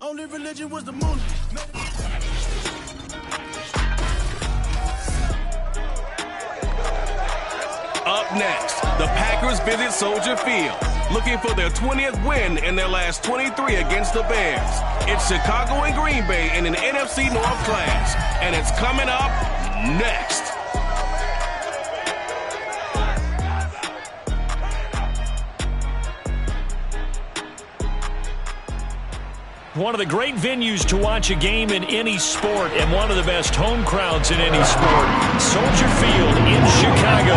Only religion was the moon. Up next, the Packers visit Soldier Field, looking for their 20th win in their last 23 against the Bears. It's Chicago and Green Bay in an NFC North clash, and it's coming up next. One of the great venues to watch a game in any sport, and one of the best home crowds in any sport, Soldier Field in Chicago.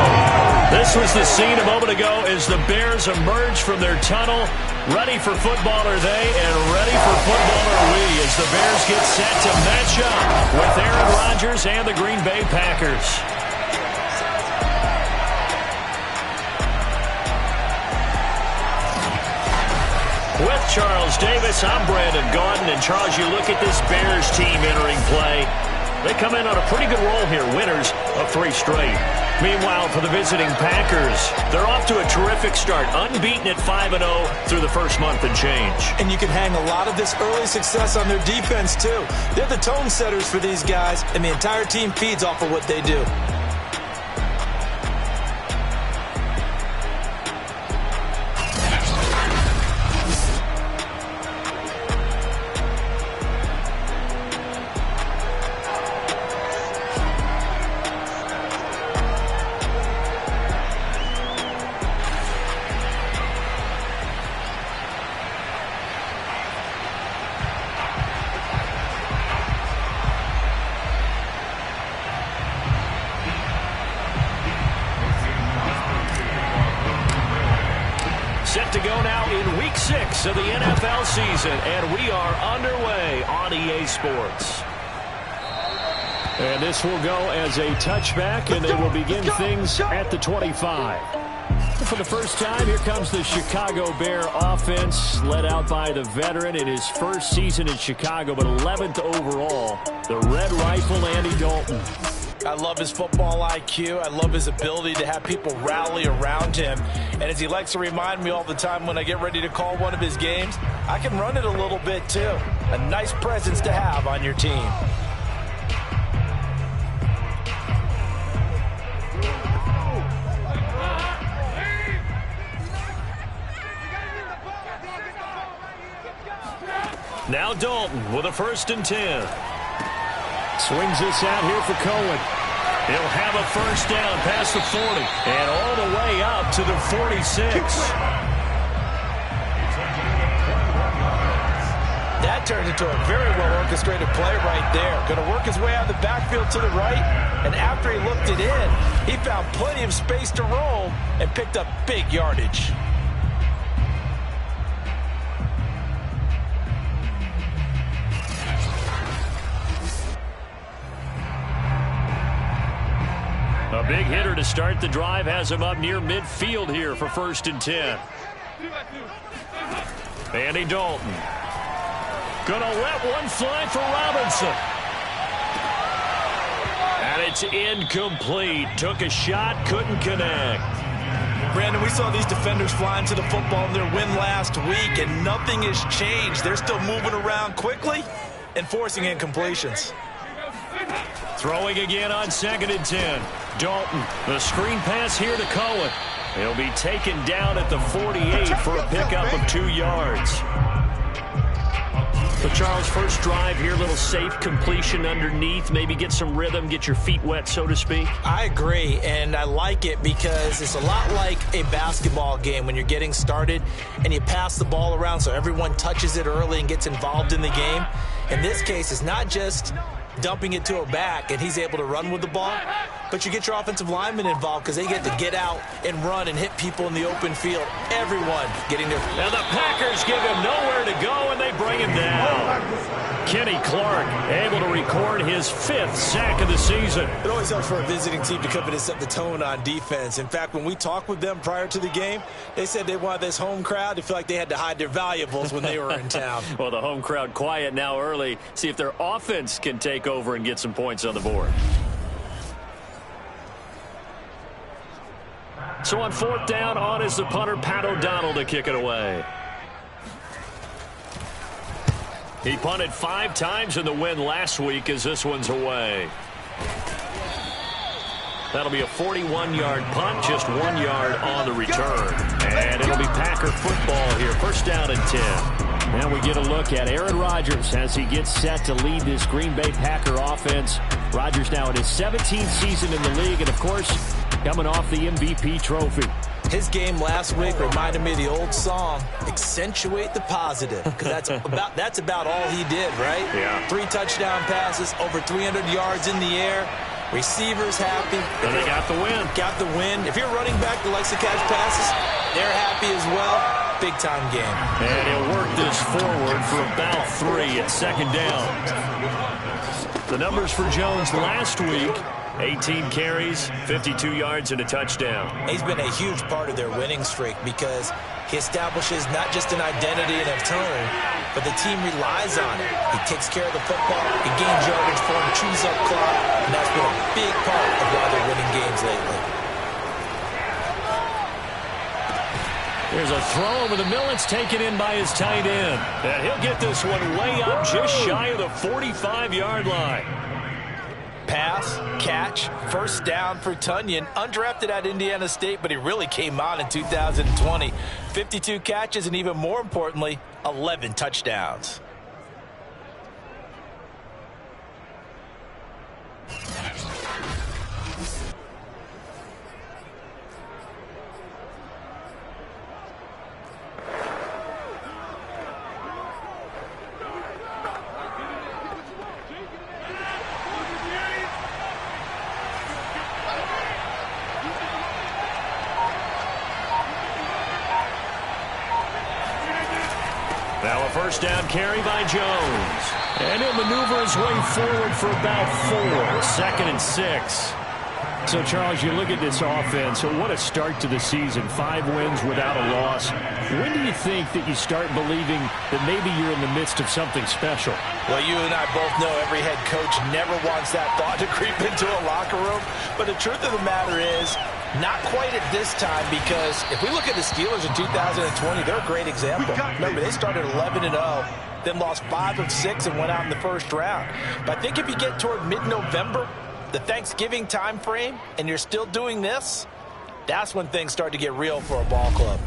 This was the scene a moment ago as the Bears emerged from their tunnel. Ready for football are they, and ready for football are we, as the Bears get set to match up with Aaron Rodgers and the Green Bay Packers. With Charles Davis, I'm Brandon Gaudin. And Charles, you look at this Bears team entering play. They come in on a pretty good roll here, winners of 3 straight. Meanwhile, for the visiting Packers, they're off to a terrific start, unbeaten at 5-0 through the first month and change. And you can hang a lot of this early success on their defense, too. They're the tone setters for these guys, and the entire team feeds off of what they do. Set to go now in Week 6 of the NFL season, and we are underway on EA Sports. And this will go as a touchback, and they will begin things at the 25. For the first time, here comes the Chicago Bear offense, led out by the veteran in his first season in Chicago, but 11th overall, the Red Rifle, Andy Dalton. I love his football IQ. I love his ability to have people rally around him. And as he likes to remind me all the time when I get ready to call one of his games, I can run it a little bit too. A nice presence to have on your team. Now Dalton with a 1st and 10. Swings this out here for Cohen. He'll have a first down past the 40 and all the way up to the 46. That turns into a very well-orchestrated play right there. Going to work his way out of the backfield to the right, and after he looked it in, he found plenty of space to roll and picked up big yardage. A big hitter to start the drive has him up near midfield here for 1st and 10. Andy Dalton. Gonna let one fly for Robinson. And it's incomplete. Took a shot, couldn't connect. Brandon, we saw these defenders flying to the football in their win last week, and nothing has changed. They're still moving around quickly and forcing incompletions. Throwing again on 2nd and 10. Dalton, the screen pass here to Cohen. He'll be taken down at the 48 for a pickup of 2 yards. So, Charles, first drive here, little safe completion underneath. Maybe get some rhythm, get your feet wet, so to speak. I agree, and I like it because it's a lot like a basketball game when you're getting started and you pass the ball around so everyone touches it early and gets involved in the game. In this case, it's not just dumping it to a back and he's able to run with the ball, but you get your offensive linemen involved because they get to get out and run and hit people in the open field. Everyone getting their... And the Packers give him nowhere to go, and they bring him down. Kenny Clark able to record his 5th sack of the season. It always helps for a visiting team to come in and set the tone on defense. In fact, when we talked with them prior to the game, they said they wanted this home crowd to feel like they had to hide their valuables when they were in town. Well, the home crowd quiet now early. See if their offense can take over and get some points on the board. So on 4th down, on is the punter, Pat O'Donnell, to kick it away. He punted 5 times in the win last week as this one's away. That'll be a 41-yard punt, just 1 yard on the return. And it'll be Packer football here, first down and 10. Now we get a look at Aaron Rodgers as he gets set to lead this Green Bay Packer offense. Rodgers now in his 17th season in the league, and of course, coming off the MVP trophy. His game last week reminded me of the old song, accentuate the positive, because that's about all he did, right? Yeah. 3 touchdown passes, over 300 yards in the air. Receivers happy. And they got the win. Got the win. If you're running back that likes to catch passes, they're happy as well. Big-time game. And he'll work this forward for about 3 at second down. The numbers for Jones last week, 18 carries, 52 yards, and a touchdown. He's been a huge part of their winning streak because he establishes not just an identity and a tone, but the team relies on it. He takes care of the football, he gains yardage for him, chews up clock, and that's been a big part of why they're winning games lately. There's a throw over the middle. It's taken in by his tight end. And he'll get this one way up just shy of the 45-yard line. Pass, catch, first down for Tunyon. Undrafted at Indiana State, but he really came on in 2020. 52 catches, and even more importantly, 11 touchdowns. Now a first down carry by Jones. And he'll maneuver his way forward for about 4. Second and 6. So, Charles, you look at this offense. So what a start to the season. 5 wins without a loss. When do you think that you start believing that maybe you're in the midst of something special? Well, you and I both know every head coach never wants that thought to creep into a locker room. But the truth of the matter is, not quite at this time, because if we look at the Steelers in 2020, they're a great example. Remember, they started 11-0, then lost 5 of 6 and went out in the first round. But I think if you get toward mid-November, the Thanksgiving time frame, and you're still doing this, that's when things start to get real for a ball club.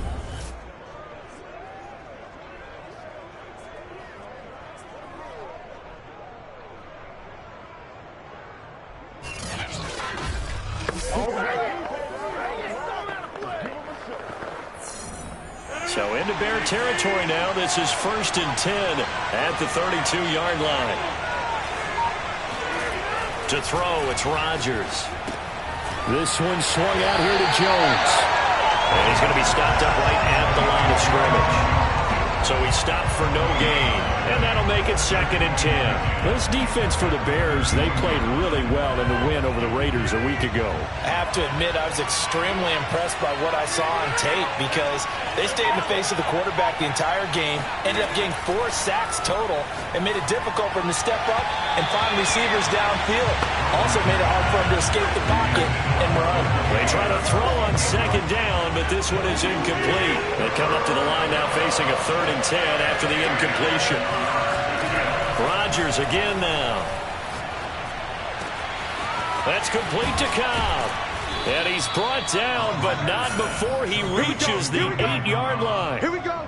So into Bear territory now. This is first and 10 at the 32-yard line. To throw, it's Rodgers. This one swung out here to Jones. And he's going to be stopped up right at the line of scrimmage. So he stopped for no gain. And that'll make it second and 10. This defense for the Bears, they played really well in the win over the Raiders a week ago. I have to admit, I was extremely impressed by what I saw on tape because they stayed in the face of the quarterback the entire game, ended up getting 4 sacks total, and made it difficult for him to step up and find receivers downfield. Also made it hard for him to escape the pocket and run. They try to throw on second down, but this one is incomplete. They come up to the line now facing a 3rd and 10 after the incompletion. Rodgers again now. That's complete to Cobb. And he's brought down, but not before he reaches the 8-yard line. Here we go.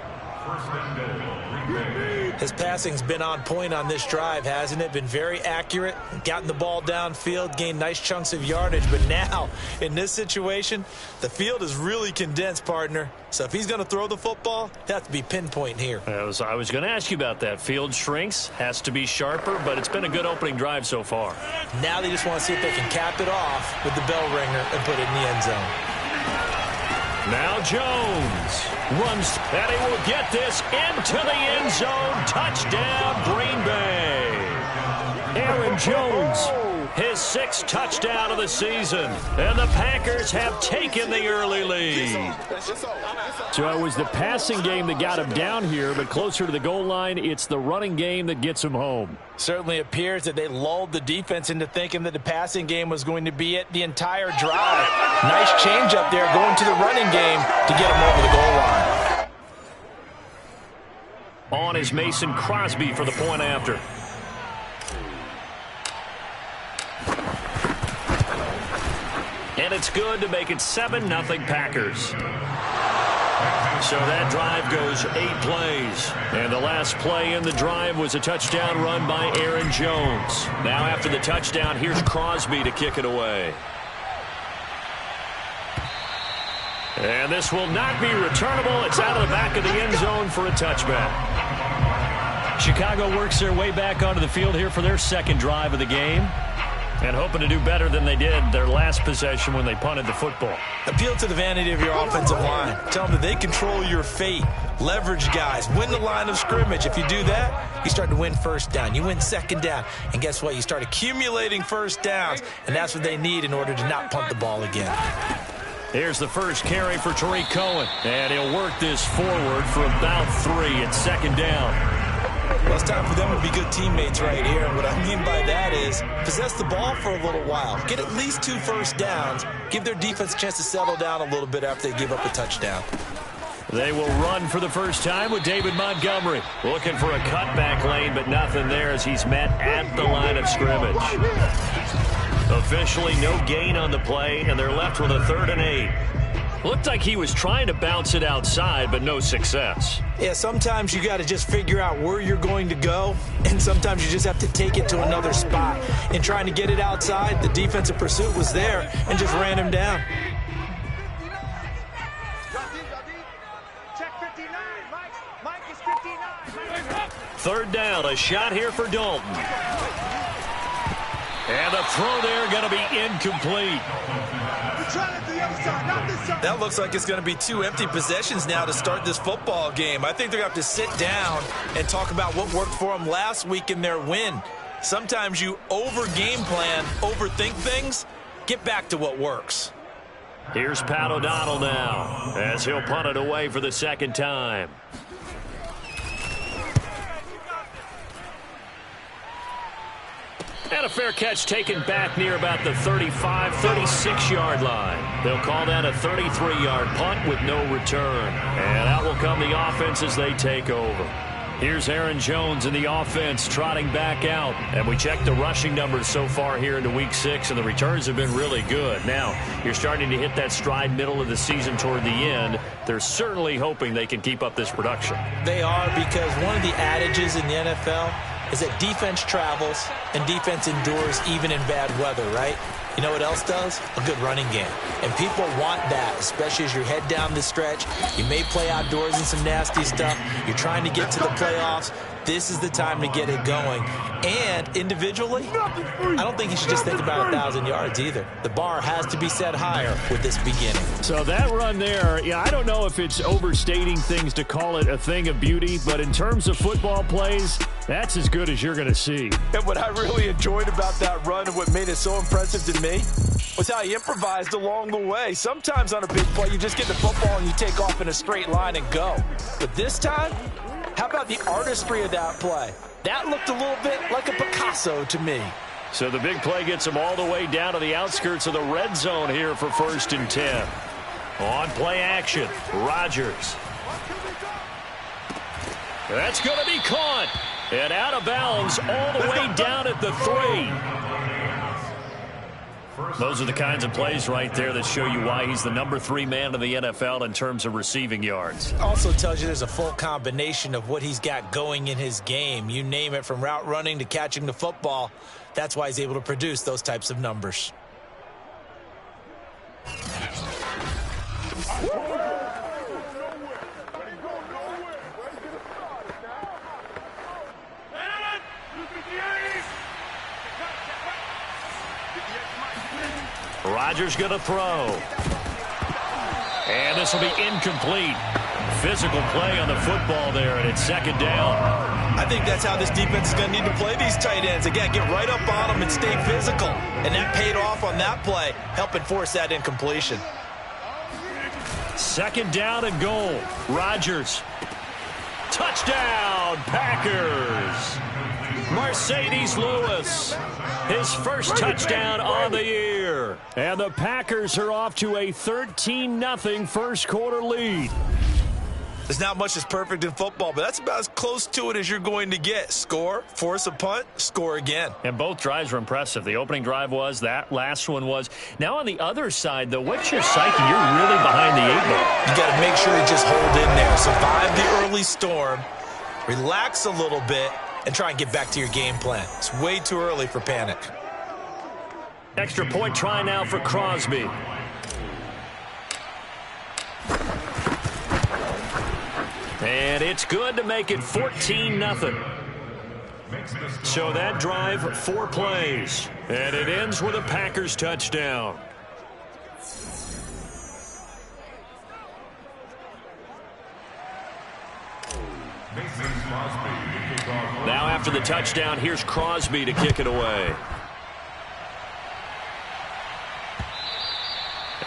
His passing's been on point on this drive, hasn't it? Been very accurate, gotten the ball downfield, gained nice chunks of yardage. But now, in this situation, the field is really condensed, partner. So if he's going to throw the ball, it has to be pinpoint here. I was going to ask you about that. Field shrinks, has to be sharper, but it's been a good opening drive so far. Now they just want to see if they can cap it off with the bell ringer and put it in the end zone. Now Jones runs, and he will get this into the end zone. Touchdown, Green Bay. Aaron Jones, his 6th touchdown of the season, and the Packers have taken the early lead. So it was the passing game that got him down here, but closer to the goal line, it's the running game that gets him home. Certainly appears that they lulled the defense into thinking that the passing game was going to be it the entire drive. Nice change up there going to the running game to get him over the goal line. On is Mason Crosby for the point after. And it's good to make it 7-0 Packers. So that drive goes 8 plays. And the last play in the drive was a touchdown run by Aaron Jones. Now after the touchdown, here's Crosby to kick it away. And this will not be returnable. It's out of the back of the end zone for a touchback. Chicago works their way back onto the field here for their second drive of the game. And hoping to do better than they did their last possession when they punted the football. Appeal to the vanity of your offensive line. Tell them that they control your fate. Leverage guys. Win the line of scrimmage. If you do that, you start to win first down. You win second down. And guess what? You start accumulating first downs. And that's what they need in order to not punt the ball again. Here's the first carry for Tariq Cohen. And he'll work this forward for about 3 at second down. Well, it's time for them to be good teammates right here. And what I mean by that is possess the ball for a little while. Get at least 2 first downs. Give their defense a chance to settle down a little bit after they give up a touchdown. They will run for the first time with David Montgomery. Looking for a cutback lane, but nothing there as he's met at the line of scrimmage. Officially no gain on the play, and they're left with a 3rd and 8. Looked like he was trying to bounce it outside, but no success. Yeah, sometimes you got to just figure out where you're going to go, and sometimes you just have to take it to another spot. In trying to get it outside, the defensive pursuit was there and just ran him down. Check 59, Mike is 59. 3rd down, a shot here for Dalton. And the throw there going to be incomplete. That looks like it's going to be 2 empty possessions now to start this football game. I think they're going to have to sit down and talk about what worked for them last week in their win. Sometimes you over-game plan, overthink things. Get back to what works. Here's Pat O'Donnell now as he'll punt it away for the 2nd time. And a fair catch taken back near about the 35, 36-yard line. They'll call that a 33-yard punt with no return. And out will come the offense as they take over. Here's Aaron Jones in the offense trotting back out. And we check the rushing numbers so far here into Week 6, and the returns have been really good. Now, you're starting to hit that stride middle of the season toward the end. They're certainly hoping they can keep up this production. They are, because one of the adages in the NFL is that defense travels and defense endures even in bad weather, right? You know what else does? A good running game. And people want that, especially as you head down the stretch. You may play outdoors in some nasty stuff. You're trying to get to the playoffs. This is the time to get it going. And individually, I don't think you should just think about 1,000 yards either. The bar has to be set higher with this beginning. So that run there, yeah, I don't know if it's overstating things to call it a thing of beauty, but in terms of football plays, that's as good as you're going to see. And what I really enjoyed about that run and what made it so impressive to me was how he improvised along the way. Sometimes on a big play, you just get the football and you take off in a straight line and go. But this time, how about the artistry of that play? That looked a little bit like a Picasso to me. So the big play gets him all the way down to the outskirts of the red zone here for 1st and 10. On play action, Rodgers. That's going to be caught. And out of bounds all the way down at the 3. Those are the kinds of plays right there that show you why he's the number 3 man in the NFL in terms of receiving yards. Also tells you there's a full combination of what he's got going in his game. You name it, from route running to catching the football. That's why he's able to produce those types of numbers. Rodgers going to throw. And this will be incomplete. Physical play on the football there, and it's 2nd down. I think that's how this defense is going to need to play these tight ends. Again, get right up on them and stay physical. And that paid off on that play, helping force that incompletion. 2nd down and goal. Rodgers. Touchdown, Packers. Mercedes Lewis, his first touchdown on the year. And the Packers are off to a 13-0 first quarter lead. There's not much that's perfect in football, but that's about as close to it as you're going to get. Score, force a punt, score again. And both drives were impressive. The opening drive was, that last one was. Now on the other side, though, what's your psyche? You're really behind the 8-ball. You got to make sure you just hold in there. Survive the early storm, relax a little bit, and try and get back to your game plan. It's way too early for panic. Extra point try now for Crosby. And it's good to make it 14-0. So that drive, 4 plays. And it ends with a Packers touchdown. Now after the touchdown, here's Crosby to kick it away.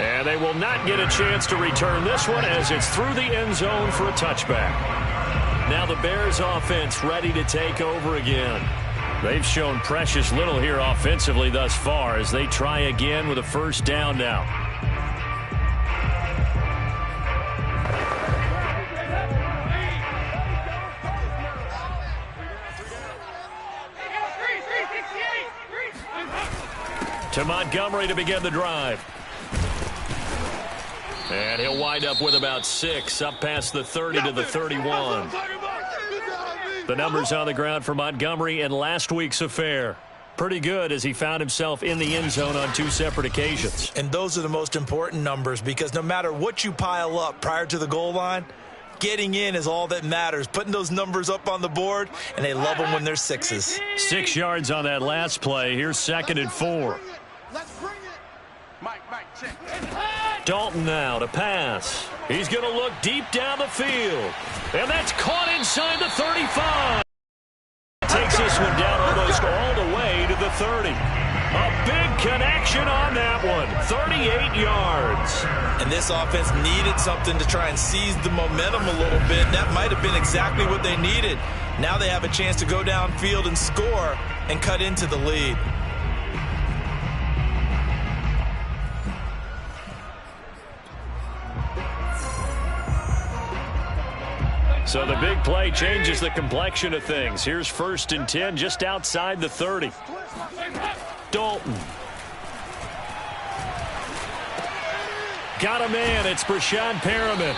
And they will not get a chance to return this one as it's through the end zone for a touchback. Now the Bears offense ready to take over again. They've shown precious little here offensively thus far as they try again with a first down now. To Montgomery to begin the drive. And he'll wind up with about 6, up past the 30 to the 31. The numbers on the ground for Montgomery in last week's affair. Pretty good as he found himself in the end zone on 2 separate occasions. And those are the most important numbers because no matter what you pile up prior to the goal line, getting in is all that matters. Putting those numbers up on the board, and they love them when they're 6s. 6 yards on that last play. Here's 2nd and 4. Let's bring it. Mike, check. Dalton now to pass. He's going to look deep down the field. And that's caught inside the 35. Takes this one down almost all the way to the 30. A big connection on that one. 38 yards. And this offense needed something to try and seize the momentum a little bit. That might have been exactly what they needed. Now they have a chance to go downfield and score and cut into the lead. So the big play changes the complexion of things. Here's 1st and 10 just outside the 30. Dalton. Got a man. It's Brashad Perriman.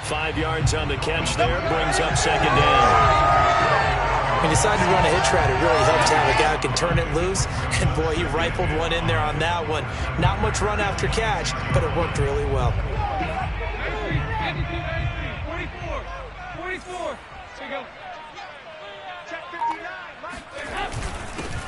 5 yards on the catch there. Brings up 2nd down. He decided to run a hitch route. It really helps to have a guy who can turn it loose. And, boy, he rifled one in there on that one. Not much run after catch, but it worked really well.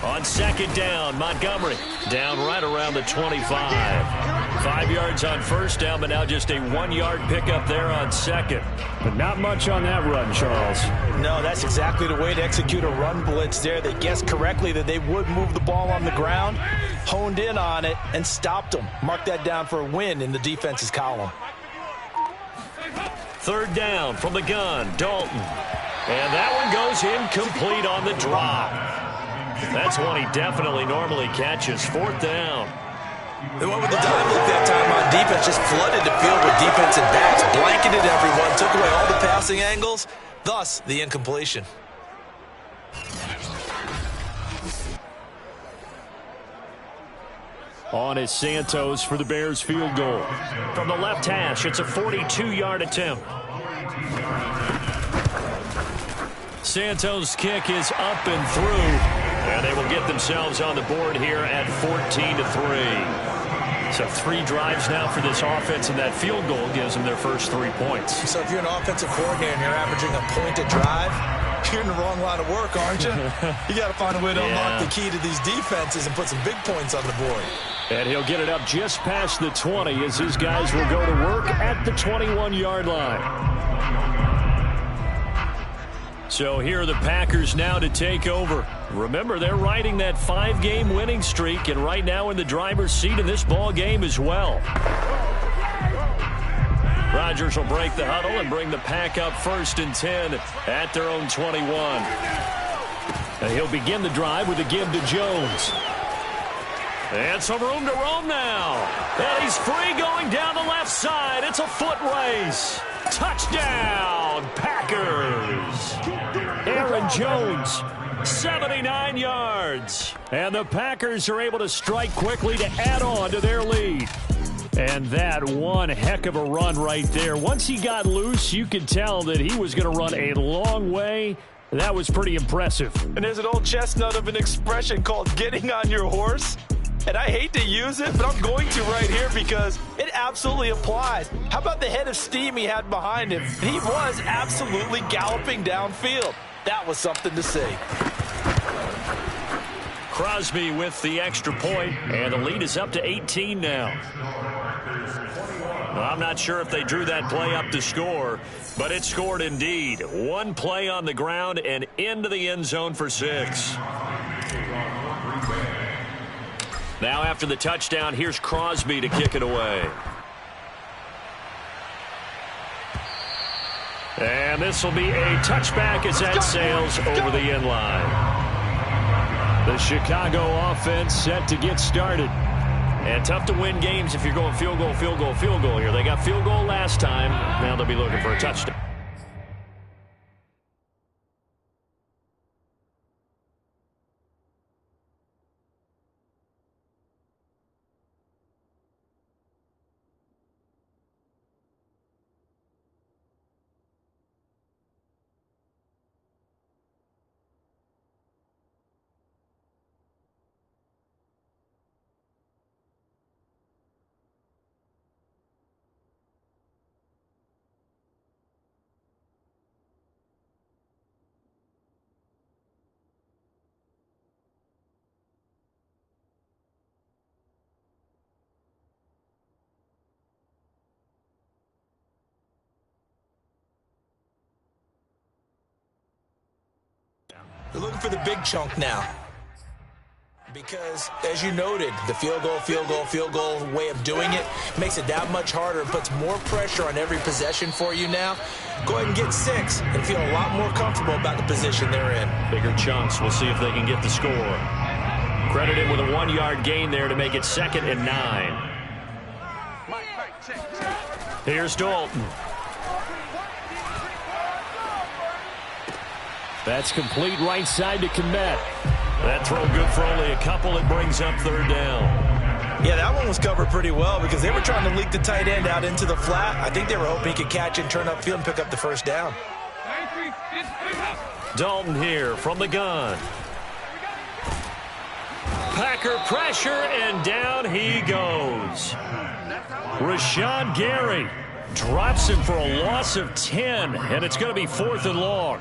On 2nd down, Montgomery down right around the 25. 5 yards on 1st down, but now just a 1-yard pickup there on 2nd. But not much on that run, Charles. No, that's exactly the way to execute a run blitz there. They guessed correctly that they would move the ball on the ground, honed in on it, and stopped them. Mark that down for a win in the defense's column. 3rd down from the gun, Dalton. And that one goes incomplete on the drop. That's one he definitely normally catches. 4th down. They went with the dime look that time on defense, just flooded the field with defensive backs, blanketed everyone, took away all the passing angles, thus the incompletion. On is Santos for the Bears field goal. From the left hash, it's a 42-yard attempt. Santos' kick is up and through. And they will get themselves on the board here at 14-3. So 3 drives now for this offense, and that field goal gives them their first 3 points. So if you're an offensive coordinator and you're averaging a point a drive, you're in the wrong line of work, aren't you? You got to find a way to unlock the key to these defenses and put some big points on the board. And he'll get it up just past the 20 as his guys will go to work at the 21-yard line. So here are the Packers now to take over. Remember, they're riding that 5-game winning streak, and right now in the driver's seat in this ball game as well. Rodgers will break the huddle and bring the pack up 1st and 10 at their own 21. And he'll begin the drive with a give to Jones. And some room to roam now. And he's free going down the left side. It's a foot race. Touchdown, Packers. Aaron Jones, 79 yards. And the Packers are able to strike quickly to add on to their lead. And that one heck of a run right there. Once he got loose, you could tell that he was going to run a long way. That was pretty impressive. And there's an old chestnut of an expression called getting on your horse. And I hate to use it, but I'm going to right here because it absolutely applies. How about the head of steam he had behind him? He was absolutely galloping downfield. That was something to see. Crosby with the extra point, and the lead is up to 18 now. Well, I'm not sure if they drew that play up to score, but it scored indeed. One play on the ground and into the end zone for 6. Now after the touchdown, here's Crosby to kick it away. And this will be a touchback as that sails over the end line. The Chicago offense set to get started. And tough to win games if you're going field goal, field goal, field goal here. They got field goal last time. Now they'll be looking for a touchdown. They're looking for the big chunk now. Because, as you noted, the field goal, field goal, field goal way of doing it makes it that much harder and puts more pressure on every possession for you now. Go ahead and get 6 and feel a lot more comfortable about the position they're in. Bigger chunks. We'll see if they can get the score. Credited with a 1-yard gain there to make it 2nd and 9. Here's Dalton. That's complete right side to Kmet. That throw good for only a couple. It brings up 3rd down. Yeah, that one was covered pretty well because they were trying to leak the tight end out into the flat. I think they were hoping he could catch and turn upfield and pick up the 1st down. Dalton here from the gun. Packer pressure, and down he goes. Rashawn Gary drops him for a loss of 10, and it's going to be 4th and long.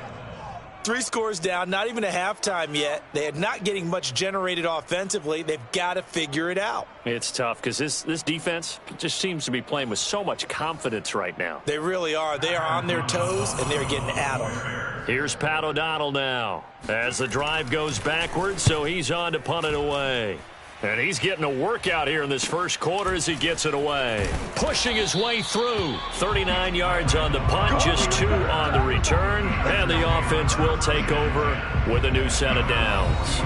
3 scores down, not even a halftime yet. They are not getting much generated offensively. They've got to figure it out. It's tough because this defense just seems to be playing with so much confidence right now. They really are. They are on their toes, and they're getting at them. Here's Pat O'Donnell now as the drive goes backwards, so he's on to punt it away. And he's getting a workout here in this first quarter as he gets it away. Pushing his way through. 39 yards on the punt, just 2 on the return. And the offense will take over with a new set of downs.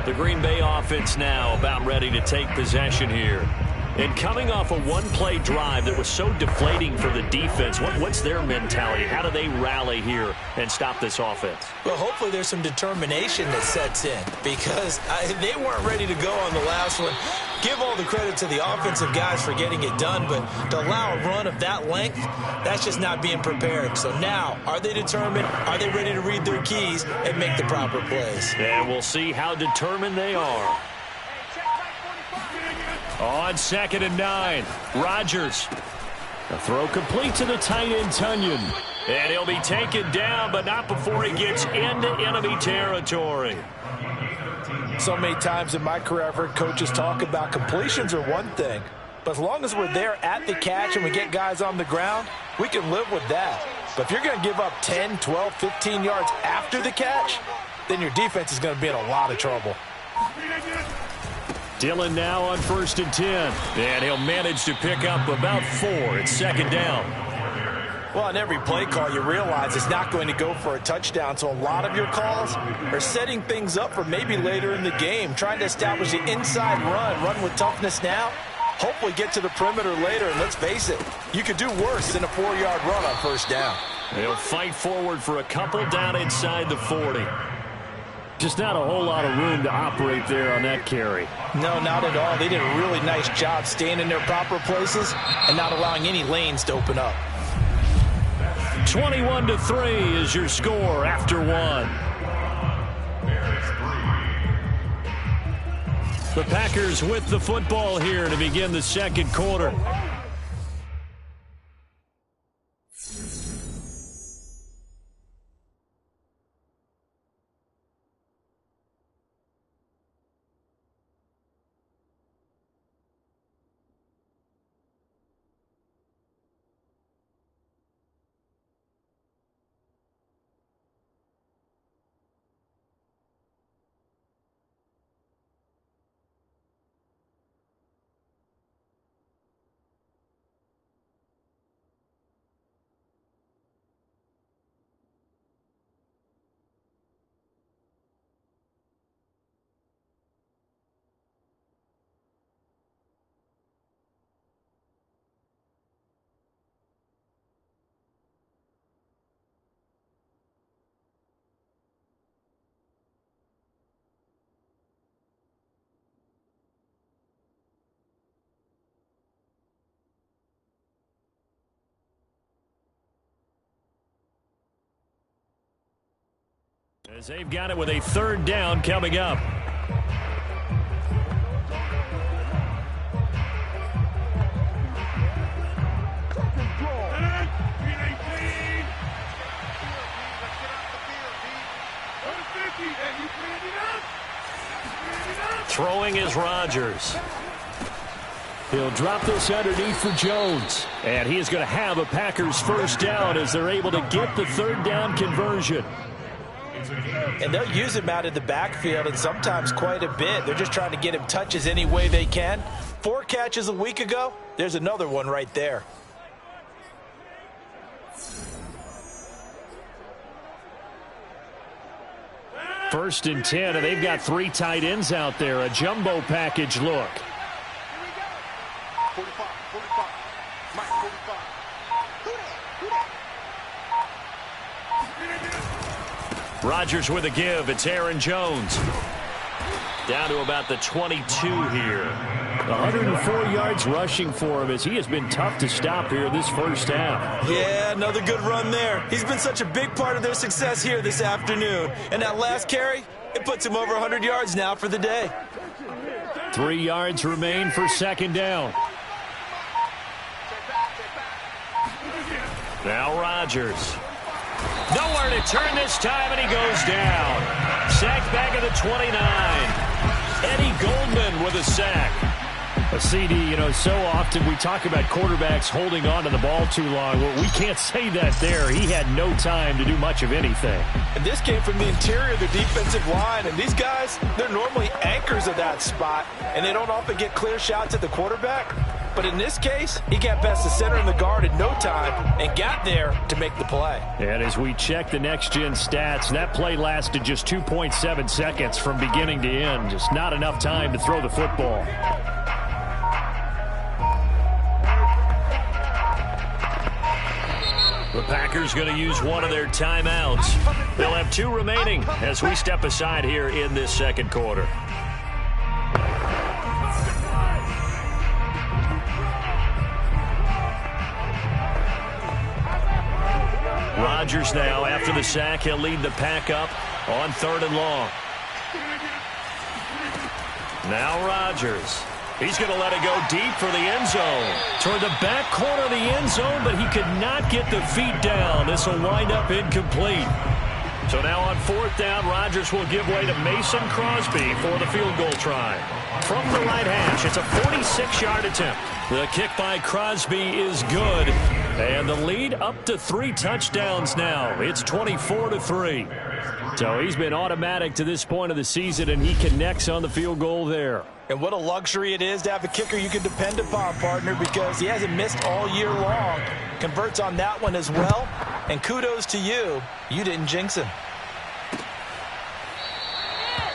The Green Bay offense now about ready to take possession here. And coming off a one-play drive that was so deflating for the defense, what's their mentality? How do they rally here and stop this offense? Well, hopefully there's some determination that sets in because they weren't ready to go on the last one. Give all the credit to the offensive guys for getting it done, but to allow a run of that length, that's just not being prepared. So now, are they determined? Are they ready to read their keys and make the proper plays? And we'll see how determined they are. On 2nd and 9, Rodgers. A throw complete to the tight end, Tunyon. And he'll be taken down, but not before he gets into enemy territory. So many times in my career, I've heard coaches talk about completions are one thing. But as long as we're there at the catch and we get guys on the ground, we can live with that. But if you're going to give up 10, 12, 15 yards after the catch, then your defense is going to be in a lot of trouble. Dillon now on 1st and 10. And he'll manage to pick up about 4. It's 2nd down. Well, on every play call, you realize it's not going to go for a touchdown, so a lot of your calls are setting things up for maybe later in the game, trying to establish the inside run with toughness now, hopefully get to the perimeter later, and let's face it, you could do worse than a 4-yard run on first down. They'll fight forward for a couple down inside the 40. Just not a whole lot of room to operate there on that carry. No, not at all. They did a really nice job staying in their proper places and not allowing any lanes to open up. 21-3 is your score after one. The Packers with the football here to begin the second quarter. As they've got it with a third down coming up. Throwing is Rodgers. He'll drop this underneath for Jones. And he is going to have a Packers first down as they're able to get the third down conversion. And they'll use him out of the backfield, and sometimes quite a bit. They're just trying to get him touches any way they can. 4 catches a week ago. There's another one right there. First and 10, and they've got 3 tight ends out there. A jumbo package look. 45, 45. Mike, 45. Rodgers with a give. It's Aaron Jones. Down to about the 22 here. 104 yards rushing for him as he has been tough to stop here this first half. Yeah, another good run there. He's been such a big part of their success here this afternoon. And that last carry, it puts him over 100 yards now for the day. 3 yards remain for second down. Now Rodgers. Nowhere to turn this time, and he goes down. Sacked back at the 29. Eddie Goldman with a sack. A CD, so often we talk about quarterbacks holding on to the ball too long. Well, we can't say that there. He had no time to do much of anything. And this came from the interior of the defensive line. And these guys, they're normally anchors of that spot. And they don't often get clear shots at the quarterback. But in this case, he got past the center and the guard in no time and got there to make the play. And as we check the next-gen stats, that play lasted just 2.7 seconds from beginning to end. Just not enough time to throw the football. The Packers going to use one of their timeouts. They'll have 2 remaining as we step aside here in this second quarter. Rodgers now, after the sack, he'll lead the pack up on 3rd and long. Now Rodgers. He's going to let it go deep for the end zone. Toward the back corner of the end zone, but he could not get the feet down. This will wind up incomplete. So now on 4th down, Rodgers will give way to Mason Crosby for the field goal try. From the right hash, it's a 46-yard attempt. The kick by Crosby is good. And the lead up to 3 touchdowns now. It's 24-3. So he's been automatic to this point of the season, and he connects on the field goal there. And what a luxury it is to have a kicker you can depend upon, partner, because he hasn't missed all year long. Converts on that one as well. And kudos to you. You didn't jinx him.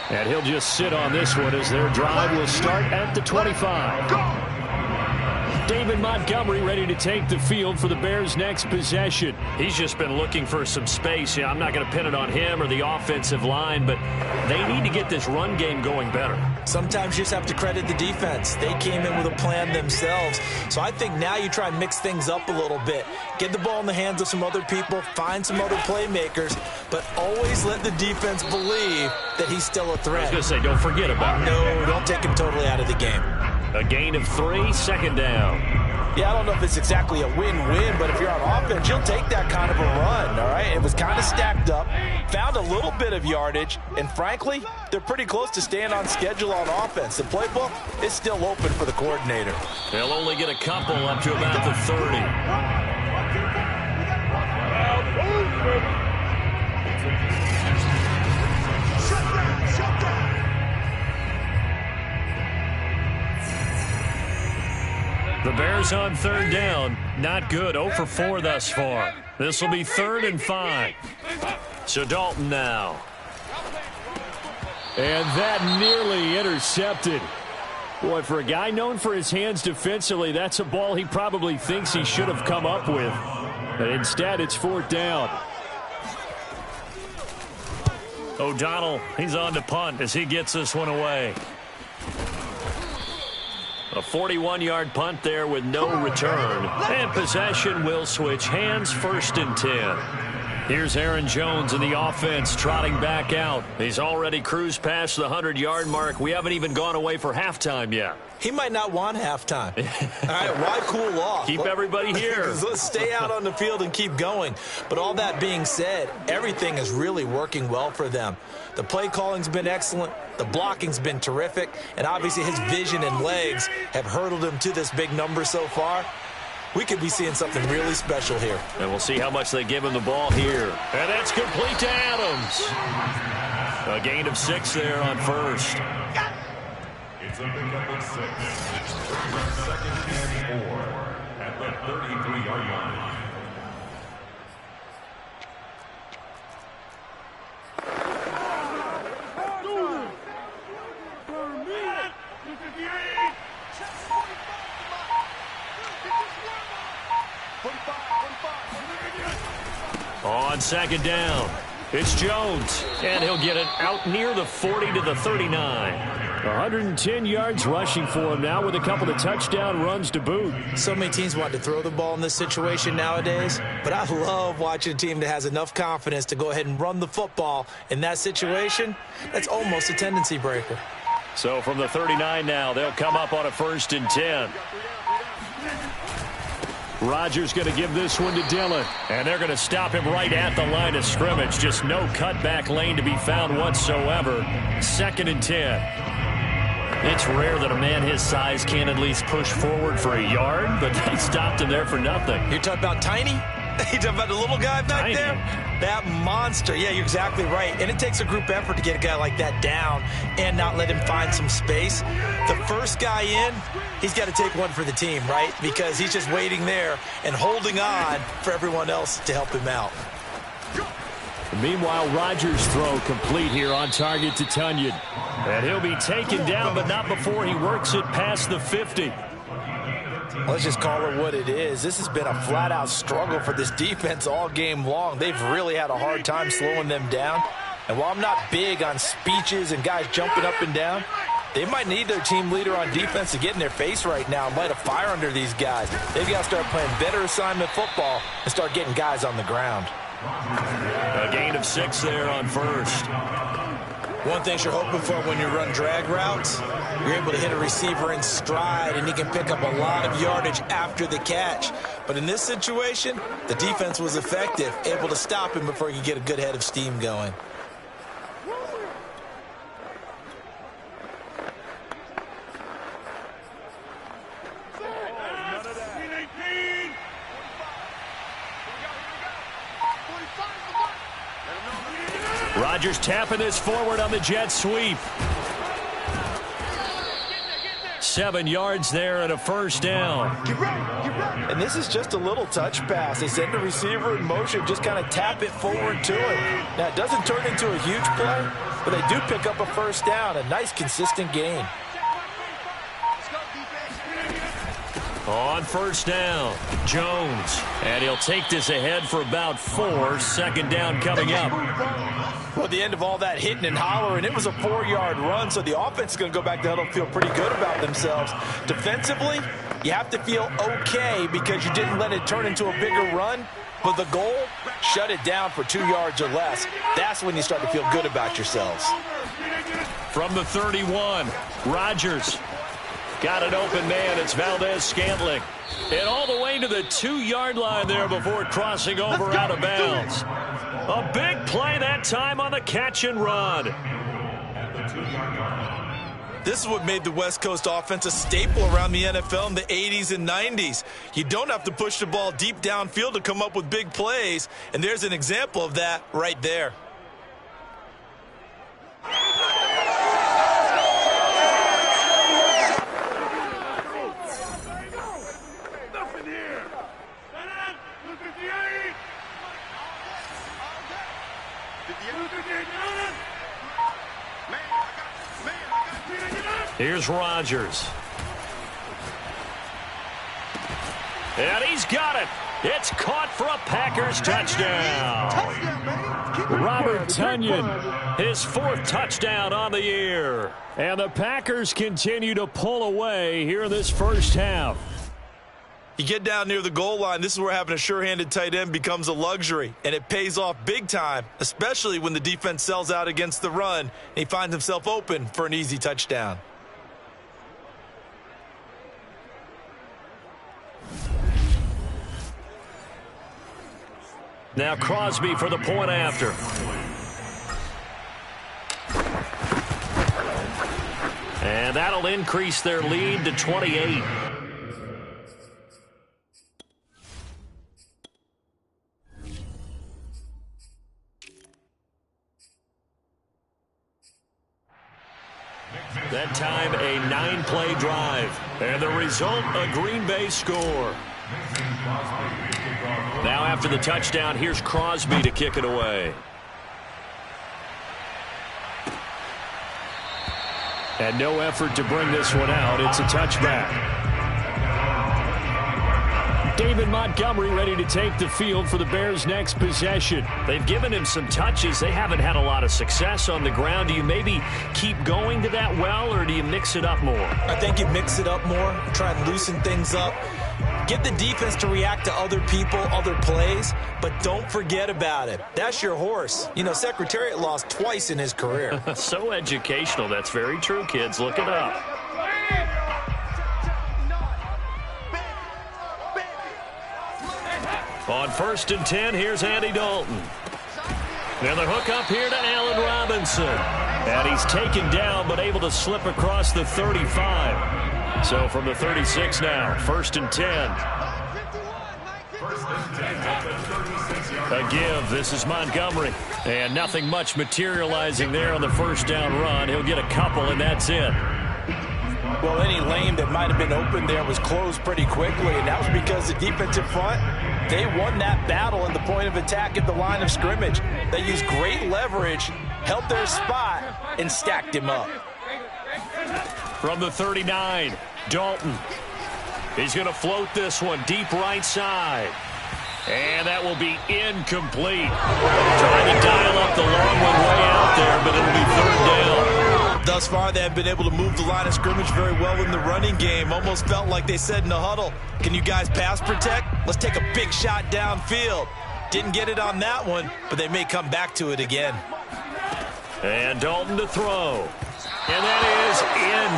And he'll just sit on this one as their drive will start at the 25. David Montgomery ready to take the field for the Bears' next possession. He's just been looking for some space. I'm not going to pin it on him or the offensive line, but they need to get this run game going better. Sometimes you just have to credit the defense. They came in with a plan themselves. So I think now you try and mix things up a little bit. Get the ball in the hands of some other people, find some other playmakers, but always let the defense believe that he's still a threat. I was going to say, don't forget about it. No, don't take him totally out of the game. A gain of 3, second down. Yeah, I don't know if it's exactly a win-win, but if you're on offense, you'll take that kind of a run, all right? It was kind of stacked up, found a little bit of yardage, and frankly, they're pretty close to staying on schedule on offense. The playbook is still open for the coordinator. They'll only get a couple up to about the 30. The Bears on third down. Not good. 0 for 4 thus far. This will be 3rd and 5. So Dalton now. And that nearly intercepted. Boy, for a guy known for his hands defensively, that's a ball he probably thinks he should have come up with. But instead, it's 4th down. O'Donnell, he's on to punt as he gets this one away. A 41-yard punt there with no return. And possession will switch hands, 1st and 10. Here's Aaron Jones in the offense trotting back out. He's already cruised past the 100-yard mark. We haven't even gone away for halftime yet. He might not want halftime. All right, why cool off? Keep everybody here. Let's stay out on the field and keep going. But all that being said, everything is really working well for them. The play calling's been excellent. The blocking's been terrific. And obviously his vision and legs have hurdled him to this big number so far. We could be seeing something really special here. And we'll see how much they give him the ball here. And that's complete to Adams. A gain of 6 there on 1st. It's a pickup of 6. 2nd and 4 at the 33-yard line. On 2nd down, it's Jones, and he'll get it out near the 40 to the 39. 110 yards rushing for him now with a couple of touchdown runs to boot. So many teams want to throw the ball in this situation nowadays, but I love watching a team that has enough confidence to go ahead and run the football. In that situation, that's almost a tendency breaker. So from the 39 now, they'll come up on a 1st and 10. Rodgers going to give this one to Dillon. And they're going to stop him right at the line of scrimmage. Just no cutback lane to be found whatsoever. 2nd and 10. It's rare that a man his size can at least push forward for a yard, but they stopped him there for nothing. You're talking about tiny? You talking about the little guy back Tiny. there? That monster. Yeah, you're exactly right. And it takes a group effort to get a guy like that down and not let him find some space. The first guy in, he's got to take one for the team, right? Because he's just waiting there and holding on for everyone else to help him out. Meanwhile, Rodgers' throw complete here on target to Tunyon. And he'll be taken down, but not before he works it past the 50. Let's just call it what it is. This has been a flat-out struggle for this defense all game long. They've really had a hard time slowing them down. And while I'm not big on speeches and guys jumping up and down, they might need their team leader on defense to get in their face right now and light a fire under these guys. They've got to start playing better assignment football and start getting guys on the ground. A gain of 6 there on 1st. One thing you're hoping for when you run drag routes, you're able to hit a receiver in stride and he can pick up a lot of yardage after the catch. But in this situation, the defense was effective, able to stop him before he could get a good head of steam going. Rodgers tapping this forward on the jet sweep. 7 yards there and a first down. And this is just a little touch pass. They send the receiver in motion, just kind of tap it forward to it. Now, it doesn't turn into a huge play, but they do pick up a first down. A nice, consistent gain. On first down, Jones. And he'll take this ahead for about 4. Second down coming up. Well, at the end of all that hitting and hollering, it was a 4-yard run, so the offense is going to go back to huddle and feel pretty good about themselves. Defensively, you have to feel okay because you didn't let it turn into a bigger run. But the goal, shut it down for 2 yards or less. That's when you start to feel good about yourselves. From the 31, Rodgers. Got an open man. It's Valdez-Scantling. And all the way to the 2-yard line there before crossing over out of bounds. A big play that time on the catch and run. This is what made the West Coast offense a staple around the NFL in the 80s and 90s. You don't have to push the ball deep downfield to come up with big plays, and there's an example of that right there. Here's Rodgers. And he's got it. It's caught for a Packers touchdown. Robert Tonyan, his 4th touchdown on the year. And the Packers continue to pull away here in this first half. You get down near the goal line, this is where having a sure-handed tight end becomes a luxury, and it pays off big time, especially when the defense sells out against the run, and he finds himself open for an easy touchdown. Now Crosby for the point after. And that'll increase their lead to 28. That time a 9-play drive. And the result, a Green Bay score. Now after the touchdown, here's Crosby to kick it away. And no effort to bring this one out. It's a touchback. David Montgomery ready to take the field for the Bears' next possession. They've given him some touches. They haven't had a lot of success on the ground. Do you maybe keep going to that well, or do you mix it up more? I think you mix it up more, try and loosen things up. Get the defense to react to other people, other plays, but don't forget about it. That's your horse. You know, Secretariat lost twice in his career. So educational. That's very true, kids. Look it up. On 1st and 10, here's Andy Dalton. Now the hook up here to Allen Robinson. And he's taken down, but able to slip across the 35. So from the 36 now, 1st and 10. A give. This is Montgomery. And nothing much materializing there on the first down run. He'll get a couple, and that's it. Well, any lane that might have been open there was closed pretty quickly, and that was because the defensive front, they won that battle at the point of attack at the line of scrimmage. They used great leverage, held their spot, and stacked him up. From the 39, Dalton. He's going to float this one deep right side. And that will be incomplete. Trying to dial up the long one way out there, but it'll be 3rd down. Thus far, they have been able to move the line of scrimmage very well in the running game. Almost felt like they said in the huddle, can you guys pass protect? Let's take a big shot downfield. Didn't get it on that one, but they may come back to it again. And Dalton to throw. And that is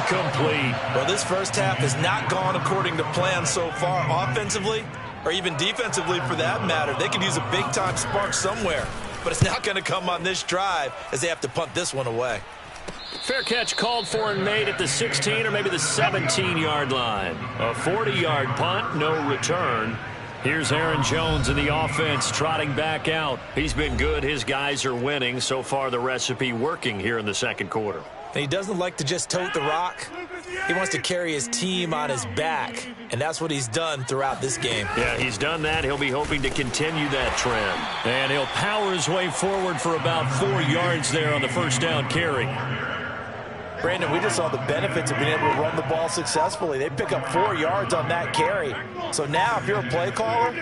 incomplete. Well, this first half has not gone according to plan so far offensively, or even defensively for that matter. They could use a big-time spark somewhere, but it's not going to come on this drive as they have to punt this one away. Fair catch called for and made at the 16 or maybe the 17-yard line. A 40-yard punt, no return. Here's Aaron Jones in the offense trotting back out. He's been good. His guys are winning. So far, the recipe working here in the second quarter. And he doesn't like to just tote the rock. He wants to carry his team on his back, and that's what he's done throughout this game. Yeah, he's done that. He'll be hoping to continue that trend. And he'll power his way forward for about 4 yards there on the first down carry. Brandon, we just saw the benefits of being able to run the ball successfully. They pick up 4 yards on that carry. So now if you're a play caller,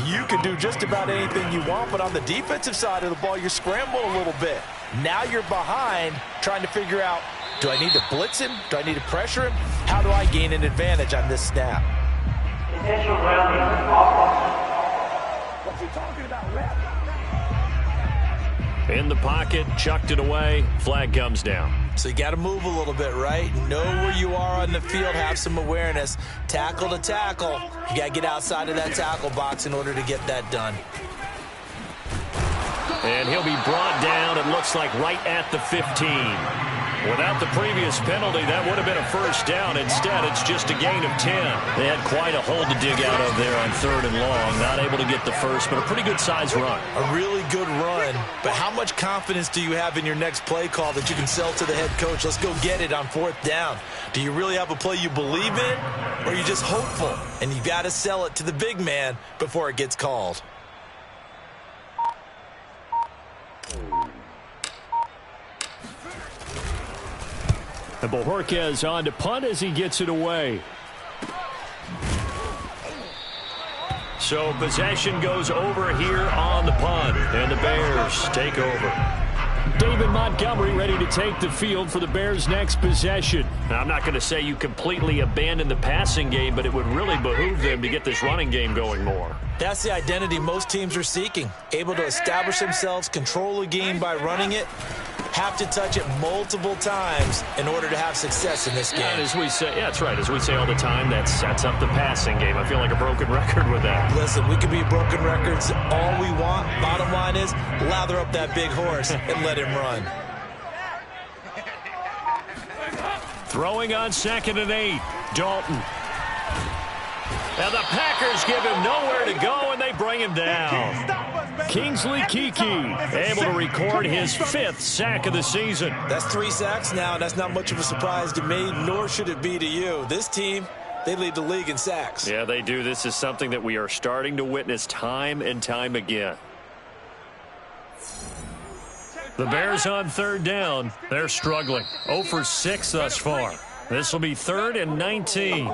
you can do just about anything you want, but on the defensive side of the ball, you're scrambling a little bit. Now you're behind trying to figure out, do I need to blitz him? Do I need to pressure him? How do I gain an advantage on this snap? What's he talking about, Rep? In the pocket, chucked it away, flag comes down. So you got to move a little bit, right? Know where you are on the field, have some awareness. Tackle to tackle. You got to get outside of that tackle box in order to get that done. And he'll be brought down, it looks like, right at the 15. Without the previous penalty, that would have been a first down. Instead, it's just a gain of 10. They had quite a hole to dig out of there on 3rd and long. Not able to get the first, but a pretty good-sized run. A really good run, but how much confidence do you have in your next play call that you can sell to the head coach? Let's go get it on 4th down. Do you really have a play you believe in, or are you just hopeful? And you got to sell it to the big man before it gets called. And Bojorquez on to punt as he gets it away. So possession goes over here on the punt, and the Bears take over. David Montgomery ready to take the field for the Bears' next possession. Now, I'm not going to say you completely abandon the passing game, but it would really behoove them to get this running game going more. That's the identity most teams are seeking. Able to establish themselves, control the game by running it, have to touch it multiple times in order to have success in this game. And as we say, yeah, that's right. As we say all the time, that sets up the passing game. I feel like a broken record with that. Listen, we can be broken records all we want. Bottom line is, lather up that big horse and let him run. Throwing on 2nd and 8. Dalton. And the Packers give him nowhere to go, and they bring him down. Kingsley Kiki able to record his 5th sack of the season. That's 3 sacks now. That's not much of a surprise to me, nor should it be to you. This team, they lead the league in sacks. Yeah, they do. This is something that we are starting to witness time and time again. The Bears on 3rd down. They're struggling. 0 for 6 thus far. This will be 3rd and 19.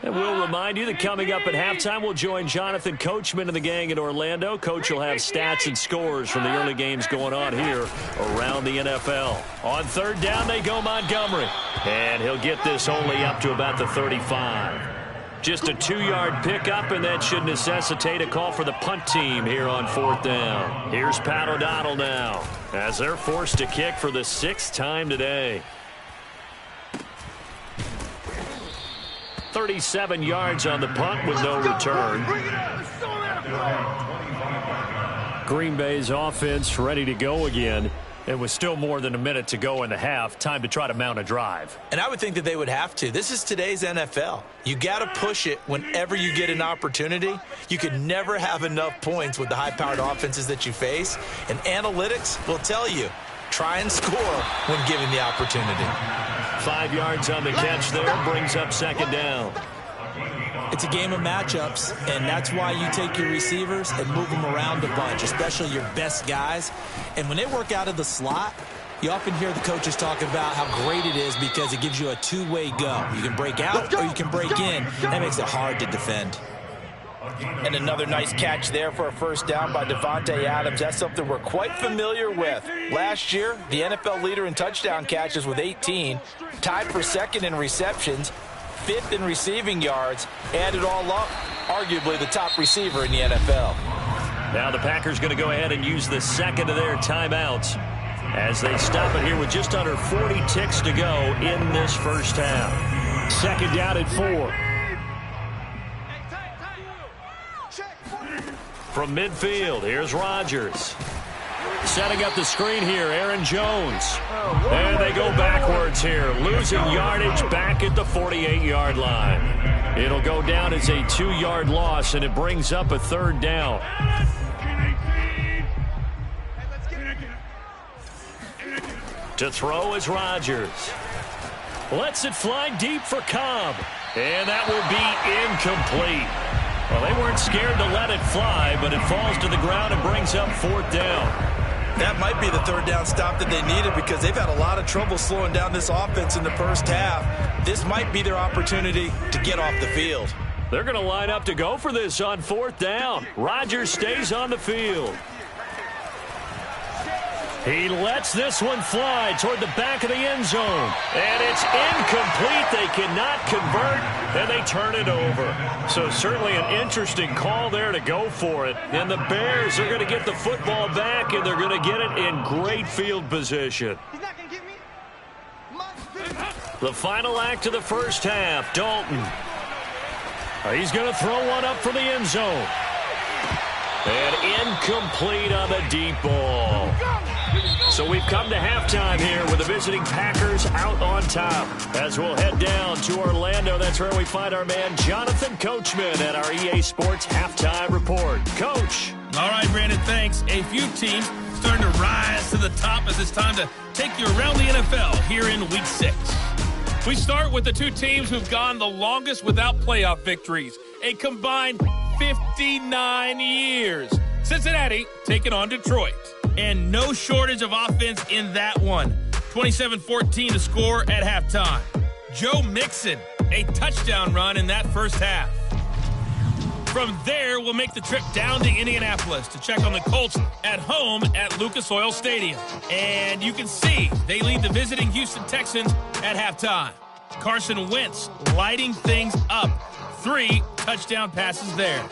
And we'll remind you that coming up at halftime, we'll join Jonathan Coachman and the gang in Orlando. Coach will have stats and scores from the early games going on here around the NFL. On 3rd down, they go Montgomery. And he'll get this only up to about the 35. Just a 2-yard pickup, and that should necessitate a call for the punt team here on 4th down. Here's Pat O'Donnell now, as they're forced to kick for the 6th time today. 37 yards on the punt with no return. Green Bay's offense ready to go again. It was still more than a minute to go in the half. Time to try to mount a drive. And I would think that they would have to. This is today's NFL. You got to push it whenever you get an opportunity. You can never have enough points with the high-powered offenses that you face. And analytics will tell you, try and score when given the opportunity. 5 yards on the catch there, brings up 2nd down. It's a game of matchups, and that's why you take your receivers and move them around a bunch, especially your best guys. And when they work out of the slot, you often hear the coaches talking about how great it is because it gives you a two-way go. You can break out or you can break in. That makes it hard to defend. And another nice catch there for a first down by Devontae Adams. That's something we're quite familiar with. Last year, the NFL leader in touchdown catches with 18, tied for 2nd in receptions, 5th in receiving yards, add it all up, arguably the top receiver in the NFL. Now the Packers going to go ahead and use the 2nd of their timeouts as they stop it here with just under 40 ticks to go in this first half. 2nd down at 4. From midfield, here's Rodgers. Setting up the screen here, Aaron Jones. And they go backwards here, losing yardage back at the 48-yard line. It'll go down as a 2-yard loss, and it brings up a 3rd down. To throw is Rodgers. Lets it fly deep for Cobb. And that will be incomplete. Well, they weren't scared to let it fly, but it falls to the ground and brings up 4th down. That might be the 3rd down stop that they needed because they've had a lot of trouble slowing down this offense in the first half. This might be their opportunity to get off the field. They're going to line up to go for this on 4th down. Rodgers stays on the field. He lets this one fly toward the back of the end zone. And it's incomplete. They cannot convert, and they turn it over. So certainly an interesting call there to go for it. And the Bears are going to get the football back, and they're going to get it in great field position. He's not going to get me. The final act of the first half, Dalton. He's going to throw one up for the end zone. And incomplete on the deep ball. So we've come to halftime here with the visiting Packers out on top. As we'll head down to Orlando, that's where we find our man Jonathan Coachman at our EA Sports Halftime Report. Coach. All right, Brandon, thanks. A few teams starting to rise to the top as it's time to take you around the NFL here in Week 6. We start with the 2 teams who've gone the longest without playoff victories, a combined 59 years. Cincinnati taking on Detroit. And no shortage of offense in that one. 27-14 to score at halftime. Joe Mixon, a touchdown run in that first half. From there, we'll make the trip down to Indianapolis to check on the Colts at home at Lucas Oil Stadium. And you can see they lead the visiting Houston Texans at halftime. Carson Wentz lighting things up. 3 touchdown passes there.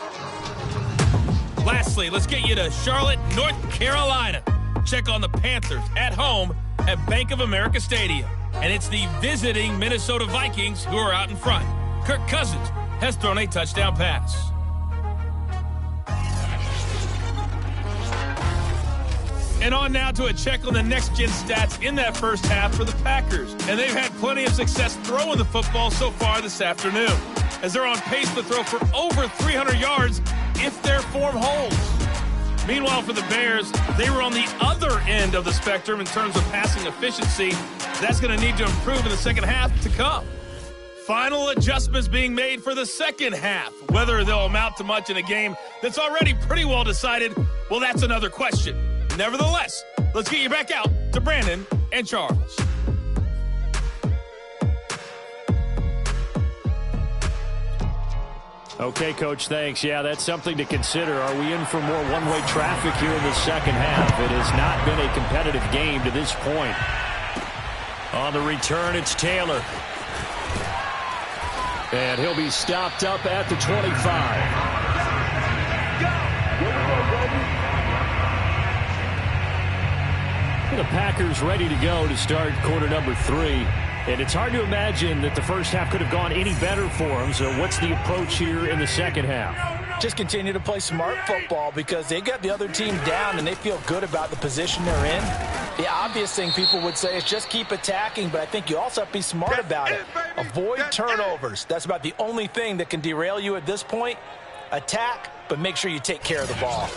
Lastly, let's get you to Charlotte, North Carolina. Check on the Panthers at home at Bank of America Stadium. And it's the visiting Minnesota Vikings who are out in front. Kirk Cousins has thrown a touchdown pass. And on now to a check on the next-gen stats in that first half for the Packers. And they've had plenty of success throwing the football so far this afternoon, as they're on pace to throw for over 300 yards if their form holds. Meanwhile, for the Bears, they were on the other end of the spectrum in terms of passing efficiency. That's going to need to improve in the second half to come. Final adjustments being made for the second half. Whether they'll amount to much in a game that's already pretty well decided, well, that's another question. Nevertheless, let's get you back out to Brandon and Charles. Okay, Coach, thanks. Yeah, that's something to consider. Are we in for more one-way traffic here in the second half? It has not been a competitive game to this point. On the return, it's Taylor. And he'll be stopped up at the 25. The Packers ready to go to start quarter number 3. And it's hard to imagine that the first half could have gone any better for them. So what's the approach here in the second half? Just continue to play smart football because they got the other team down and they feel good about the position they're in. The obvious thing people would say is just keep attacking, but I think you also have to be smart about it. Avoid turnovers. That's about the only thing that can derail you at this point. Attack, but make sure you take care of the ball.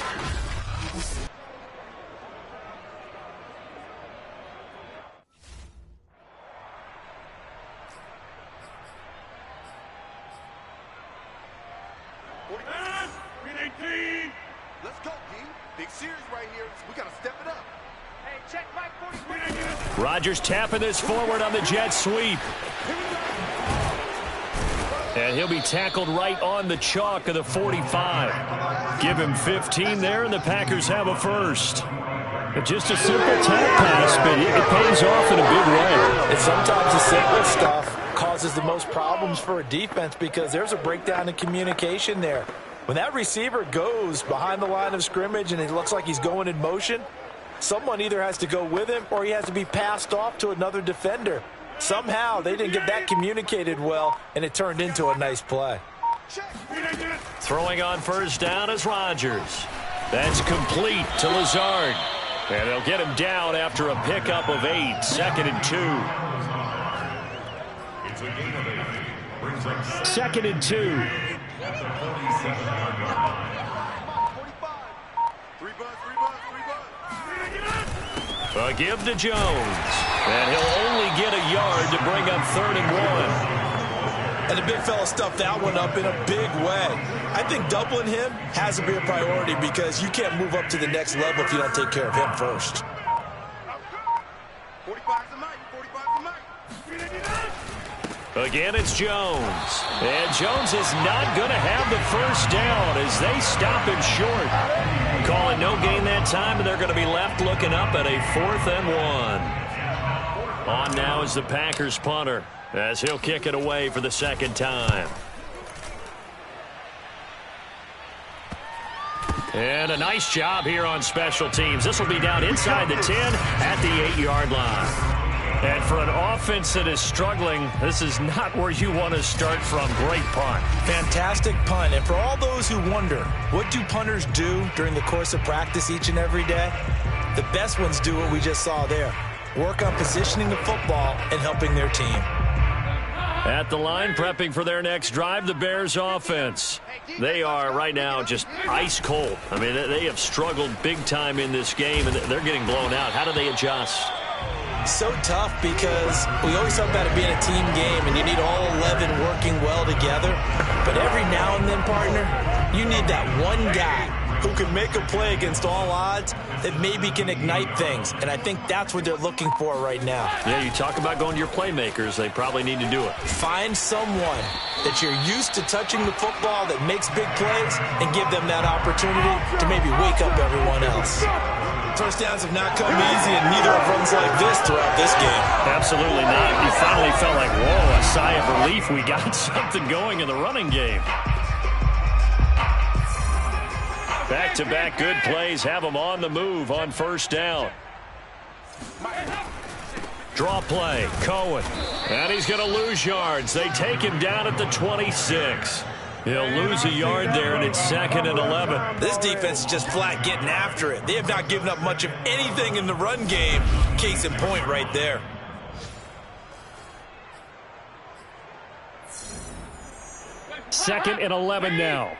Let's go, D. Big series right here. We got to step it up. Hey, check Mike 43. Rodgers tapping this forward on the jet sweep. And he'll be tackled right on the chalk of the 45. Give him 15 there, and the Packers have a first. Just a simple tap pass, but it pays off in a big way. And sometimes the simple stuff causes the most problems for a defense because there's a breakdown in communication there. When that receiver goes behind the line of scrimmage and it looks like he's going in motion, someone either has to go with him or he has to be passed off to another defender. Somehow they didn't get that communicated well, and it turned into a nice play. Throwing on first down is Rodgers. That's complete to Lazard. And they'll get him down after a pickup of 8, 2nd and 2. It's a gain of 8. Brings up 2nd and 2. 47-yard line. 3 bucks. A give to Jones. And he'll only get a yard to bring up 3rd and 1. And the big fella stuffed that one up in a big way. I think doubling him has to be a priority because you can't move up to the next level if you don't take care of him first. 45's a mic. Again, it's Jones. And Jones is not going to have the first down as they stop him short. Calling no gain that time, and they're going to be left looking up at a 4th and 1. On now is the Packers punter as he'll kick it away for the 2nd time. And a nice job here on special teams. This will be down inside the 10 at the 8-yard line. And for an offense that is struggling, this is not where you want to start from. Great punt. Fantastic punt. And for all those who wonder, what do punters do during the course of practice each and every day? The best ones do what we just saw there. Work on positioning the football and helping their team. At the line, prepping for their next drive, the Bears offense. They are right now just ice cold. I mean, they have struggled big time in this game, and they're getting blown out. How do they adjust? So tough because we always talk about it being a team game, and you need all 11 working well together. But every now and then, partner, you need that one guy who can make a play against all odds that maybe can ignite things. And I think that's what they're looking for right now. Yeah, you talk about going to your playmakers. They probably need to do it. Find someone that you're used to touching the football that makes big plays and give them that opportunity to maybe wake up everyone else. First downs have not come easy, and neither have runs like this throughout this game. Absolutely not. You finally felt like, whoa, a sigh of relief. We got something going in the running game. Back-to-back good plays have them on the move on first down. Draw play, Cohen. And he's going to lose yards. They take him down at the 26. He'll lose a yard there, and it's 2nd and 11. This defense is just flat getting after it. They have not given up much of anything in the run game. Case in point right there. Second and 11 now.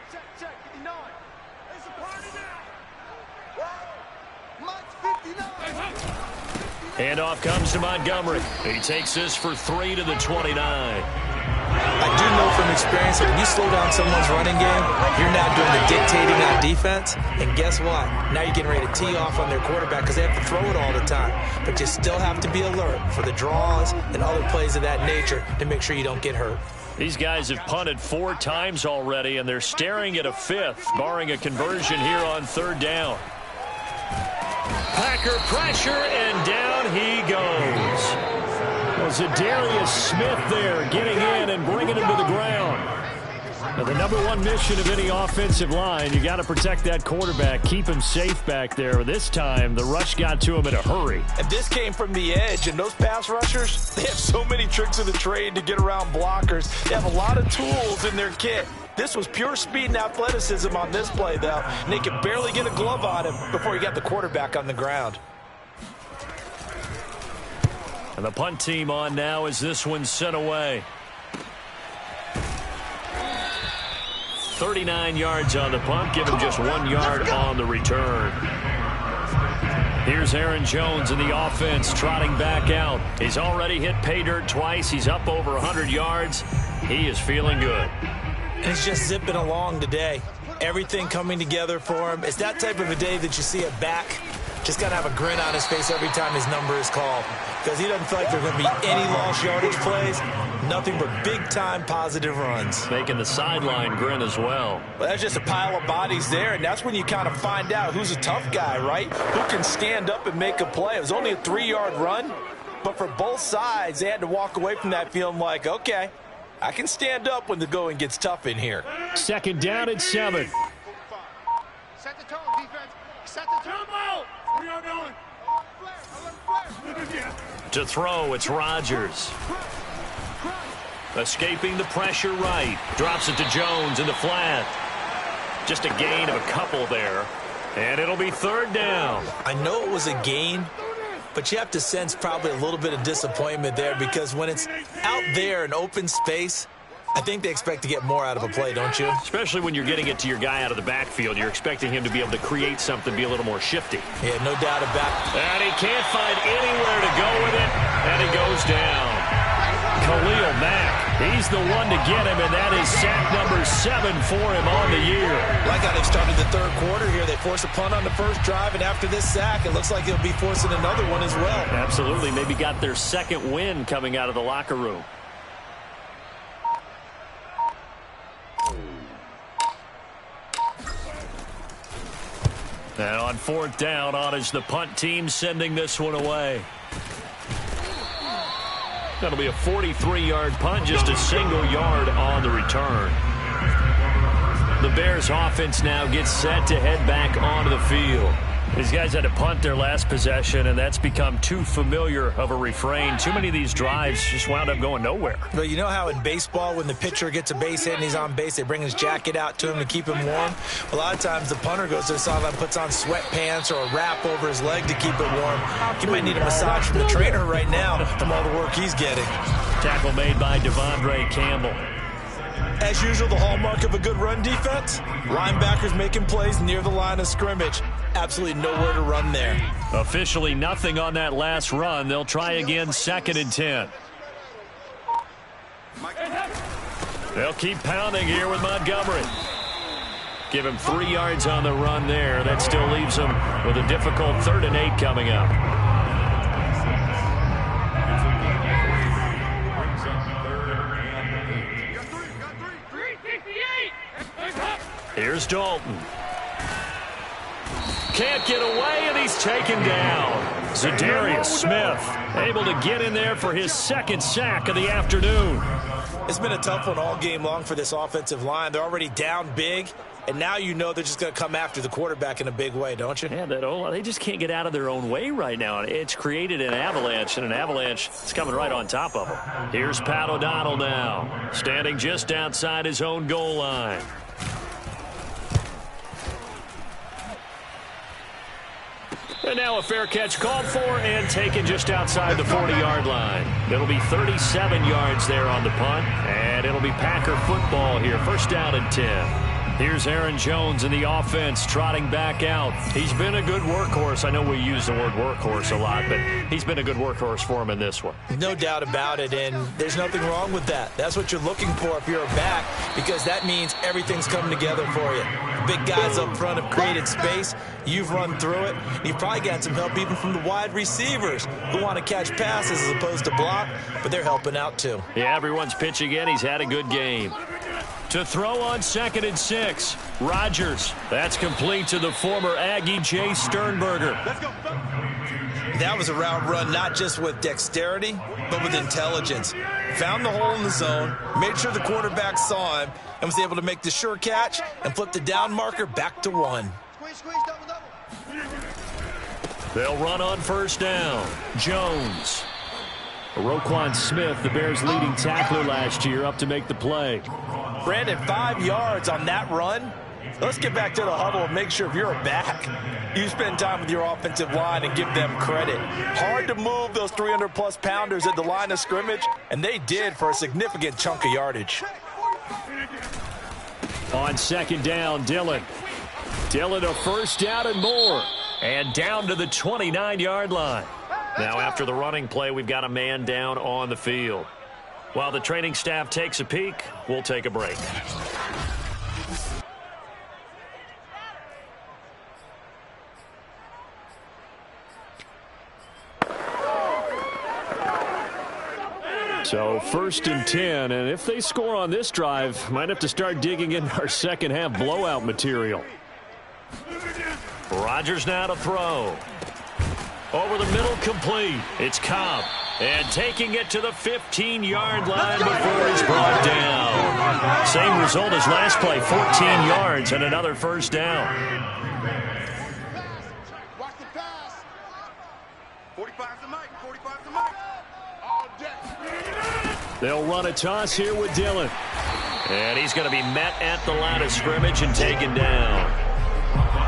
Handoff comes to Montgomery. He takes this for 3 to the 29. I do know from experience that when you slow down someone's running game, you're now doing the dictating on defense. And guess what? Now you're getting ready to tee off on their quarterback because they have to throw it all the time. But you still have to be alert for the draws and other plays of that nature to make sure you don't get hurt. These guys have punted 4 times already, and they're staring at a 5th, barring a conversion here on 3rd down. Packer pressure, and down he goes. Was it Darius Smith there getting in and bringing him to the ground? Now, the number one mission of any offensive line, you got to protect that quarterback, keep him safe back there. This time, the rush got to him in a hurry. And this came from the edge, and those pass rushers, they have so many tricks of the trade to get around blockers. They have a lot of tools in their kit. This was pure speed and athleticism on this play, though, and they could barely get a glove on him before he got the quarterback on the ground. And the punt team on now as this one's sent away. 39 yards on the punt, give him just 1 yard on the return. Here's Aaron Jones in the offense, trotting back out. He's already hit pay dirt twice. He's up over 100 yards. He is feeling good. And he's just zipping along today. Everything coming together for him. It's that type of a day that you see a back just got to have a grin on his face every time his number is called. Because he doesn't feel like there are going to be any lost yardage plays. Nothing but big-time positive runs. Making the sideline grin as well. Well, that's just a pile of bodies there, and that's when you kind of find out who's a tough guy, right? Who can stand up and make a play. It was only a 3-yard run, but for both sides, they had to walk away from that feeling like, okay, I can stand up when the going gets tough in here. 2nd down and 7. Set the tone, defense. Set the tone. What are y'all doing? To throw, it's Rodgers. Escaping the pressure right. Drops it to Jones in the flat. Just a gain of a couple there. And it'll be third down. I know it was a gain, but you have to sense probably a little bit of disappointment there because when it's out there in open space, I think they expect to get more out of a play, don't you? Especially when you're getting it to your guy out of the backfield. You're expecting him to be able to create something, be a little more shifty. Yeah, no doubt about it. And he can't find anywhere to go with it, and he goes down. Khalil Mack, he's the one to get him, and that is sack number 7 for him on the year. Like how they've started the third quarter here. They force a punt on the first drive, and after this sack, it looks like they'll be forcing another one as well. Absolutely. Maybe got their second win coming out of the locker room. And on fourth down, on is the punt team sending this one away. That'll be a 43-yard punt, just a single yard on the return. The Bears offense now gets set to head back onto the field. These guys had to punt their last possession, and that's become too familiar of a refrain. Too many of these drives just wound up going nowhere. But you know how in baseball, when the pitcher gets a base hit and he's on base, they bring his jacket out to him to keep him warm? A lot of times the punter goes to the sideline, puts on sweatpants or a wrap over his leg to keep it warm. He might need a massage from the trainer right now from all the work he's getting. Tackle made by Devondre Campbell. As usual, the hallmark of a good run defense, linebackers making plays near the line of scrimmage. Absolutely nowhere to run there. Officially nothing on that last run. They'll try again, 2nd and 10. They'll keep pounding here with Montgomery. Give him 3 yards on the run there. That still leaves him with a difficult 3rd and 8 coming up. Here's Dalton. Can't get away, and he's taken down. Zadarius Smith able to get in there for his 2nd sack of the afternoon. It's been a tough one all game long for this offensive line. They're already down big, and now you know they're just going to come after the quarterback in a big way, don't you? Yeah, they just can't get out of their own way right now. It's created an avalanche, and an avalanche is coming right on top of them. Here's Pat O'Donnell now, standing just outside his own goal line. And now a fair catch called for and taken just outside the 40-yard line. It'll be 37 yards there on the punt, and it'll be Packer football here. 1st down and 10. Here's Aaron Jones in the offense trotting back out. He's been a good workhorse. I know we use the word workhorse a lot, but he's been a good workhorse for him in this one. No doubt about it, and there's nothing wrong with that. That's what you're looking for if you're a back, because that means everything's coming together for you. Big guys up front have created space. You've run through it. You've probably got some help even from the wide receivers who want to catch passes as opposed to block, but they're helping out too. Yeah, everyone's pitching in. He's had a good game. To throw on 2nd and 6, Rodgers. That's complete to the former Aggie Jay Sternberger. That was a route run not just with dexterity, but with intelligence. Found the hole in the zone, made sure the quarterback saw him, and was able to make the sure catch and flip the down marker back to 1. They'll run on 1st down. Jones. Roquan Smith, the Bears' leading tackler last year, up to make the play. Brandon, 5 yards on that run. Let's get back to the huddle and make sure if you're a back, you spend time with your offensive line and give them credit. Hard to move those 300-plus pounders at the line of scrimmage, and they did for a significant chunk of yardage. On 2nd down, Dillon. Dillon, a 1st down and more. And down to the 29-yard line. Now after the running play, we've got a man down on the field. While the training staff takes a peek, we'll take a break. So 1st and 10, and if they score on this drive, might have to start digging in our second half blowout material. Rodgers now to throw. Over the middle, complete. It's Cobb. And taking it to the 15-yard line before he's brought down. Same result as last play, 14 yards and another 1st down. Watch the pass. 45's the mic. 45's the mic. All day. They'll run a toss here with Dillon. And he's going to be met at the line of scrimmage and taken down.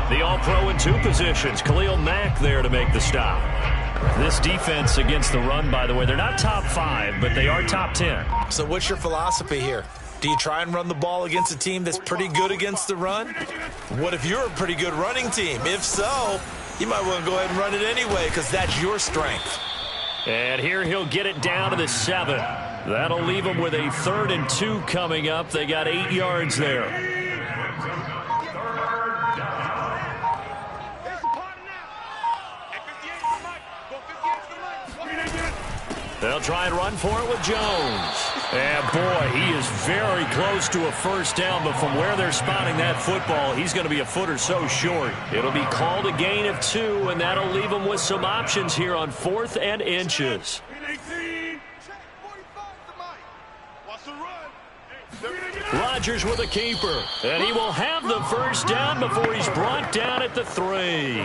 The All-Pro in 2 positions. Khalil Mack there to make the stop. This defense against the run, by the way, they're not top 5, but they are top 10. So what's your philosophy here? Do you try and run the ball against a team that's pretty good against the run? What if you're a pretty good running team? If so, you might want to go ahead and run it anyway because that's your strength. And here he'll get it down to the 7. That'll leave him with a 3rd and 2 coming up. They got 8 yards there. They'll try and run for it with Jones. And, boy, he is very close to a first down, but from where they're spotting that football, he's going to be a foot or so short. It'll be called a gain of 2, and that'll leave him with some options here on 4th and inches. Rodgers with a keeper, and he will have the first down before he's brought down at the 3.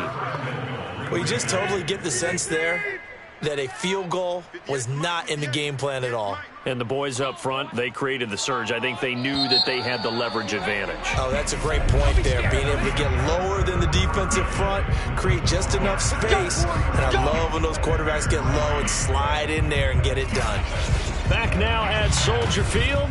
Well, you just totally get the sense there that a field goal was not in the game plan at all. And the boys up front, they created the surge. I think they knew that they had the leverage advantage. Oh, that's a great point there. Being able to get lower than the defensive front, create just enough space. And I love when those quarterbacks get low and slide in there and get it done. Back now at Soldier Field.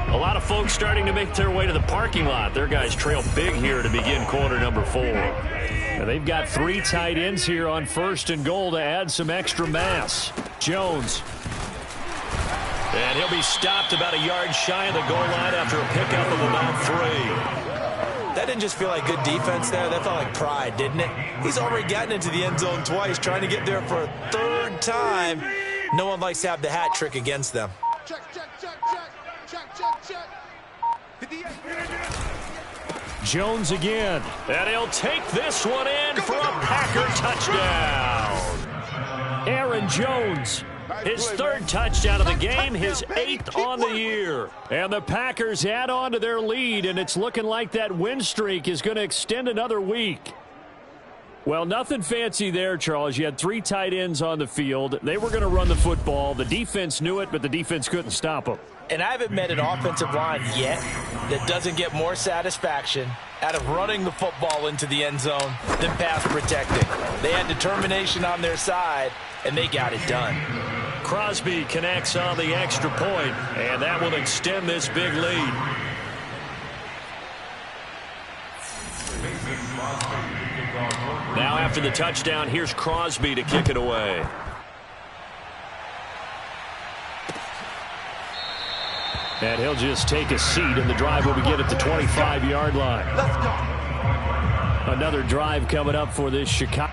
A lot of folks starting to make their way to the parking lot. Their guys trail big here to begin quarter number 4. And they've got 3 tight ends here on 1st and goal to add some extra mass. Jones. And he'll be stopped about a yard shy of the goal line after a pickup of about 3. That didn't just feel like good defense there. That felt like pride, didn't it? He's already gotten into the end zone twice, trying to get there for a 3rd time. No one likes to have the hat trick against them. Check. Jones again. And he'll take this one in for a Packer touchdown. Aaron Jones, his 3rd touchdown of the game, his 8th on the year. And the Packers add on to their lead, and it's looking like that win streak is going to extend another week. Well, nothing fancy there, Charles. You had 3 tight ends on the field. They were going to run the football. The defense knew it, but the defense couldn't stop them. And I haven't met an offensive line yet that doesn't get more satisfaction out of running the football into the end zone than pass protecting. They had determination on their side, and they got it done. Crosby connects on the extra point, and that will extend this big lead. Now after the touchdown, here's Crosby to kick it away. And he'll just take a seat, and the drive will begin at the 25-yard line. Another drive coming up for this Chicago.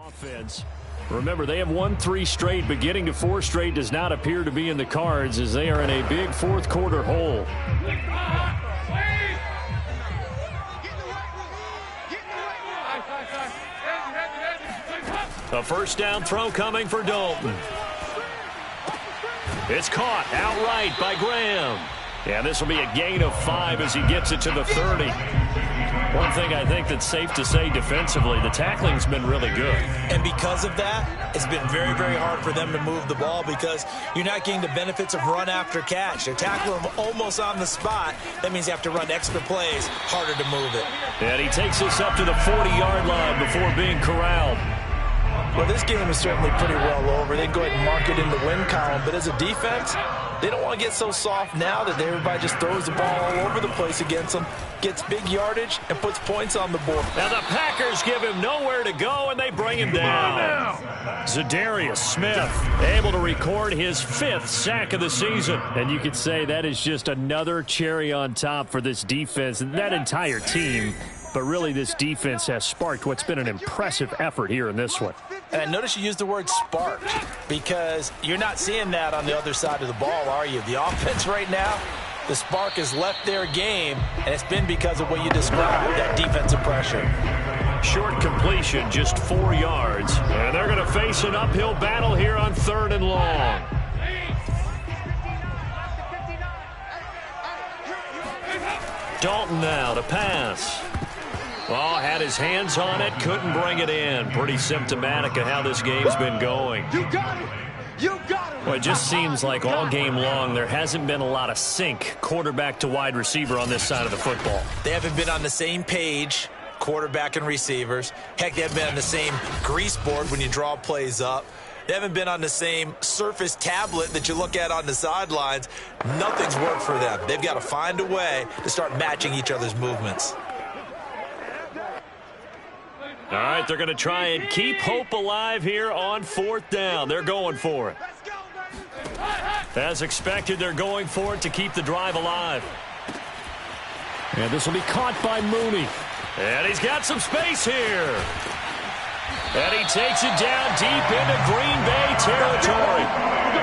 Offense. Remember, they have won 3 straight, but getting to 4 straight does not appear to be in the cards as they are in a big 4th quarter hole. A first down throw coming for Dalton. It's caught outright by Graham. And this will be a gain of 5 as he gets it to the 30. One thing I think that's safe to say defensively, the tackling's been really good. And because of that, it's been very, very hard for them to move the ball because you're not getting the benefits of run after catch. They're tackling them almost on the spot. That means you have to run extra plays, harder to move it. And he takes this up to the 40-yard line before being corralled. Well, this game is certainly pretty well over. They go ahead and mark it in the win column. But as a defense, they don't want to get so soft now that everybody just throws the ball all over the place against them, gets big yardage, and puts points on the board. Now the Packers give him nowhere to go, and they bring him down. Za'Darius Smith able to record his 5th sack of the season. And you could say that is just another cherry on top for this defense and that entire team. But really, this defense has sparked what's been an impressive effort here in this one. And I notice you used the word sparked because you're not seeing that on the other side of the ball, are you? The offense right now, the spark has left their game, and it's been because of what you described, that defensive pressure. Short completion, just 4 yards. And they're going to face an uphill battle here on 3rd and long. Dalton now to pass. Oh, had his hands on it, couldn't bring it in. Pretty symptomatic of how this game's been going. You got it. You got it. Well, it just seems like all game long there hasn't been a lot of sync quarterback to wide receiver on this side of the football. They haven't been on the same page, quarterback and receivers. Heck, they haven't been on the same grease board when you draw plays up. They haven't been on the same Surface tablet that you look at on the sidelines. Nothing's worked for them. They've got to find a way to start matching each other's movements. All right, they're going to try and keep hope alive here on 4th down. They're going for it. As expected, they're going for it to keep the drive alive. And this will be caught by Mooney. And he's got some space here. And he takes it down deep into Green Bay territory.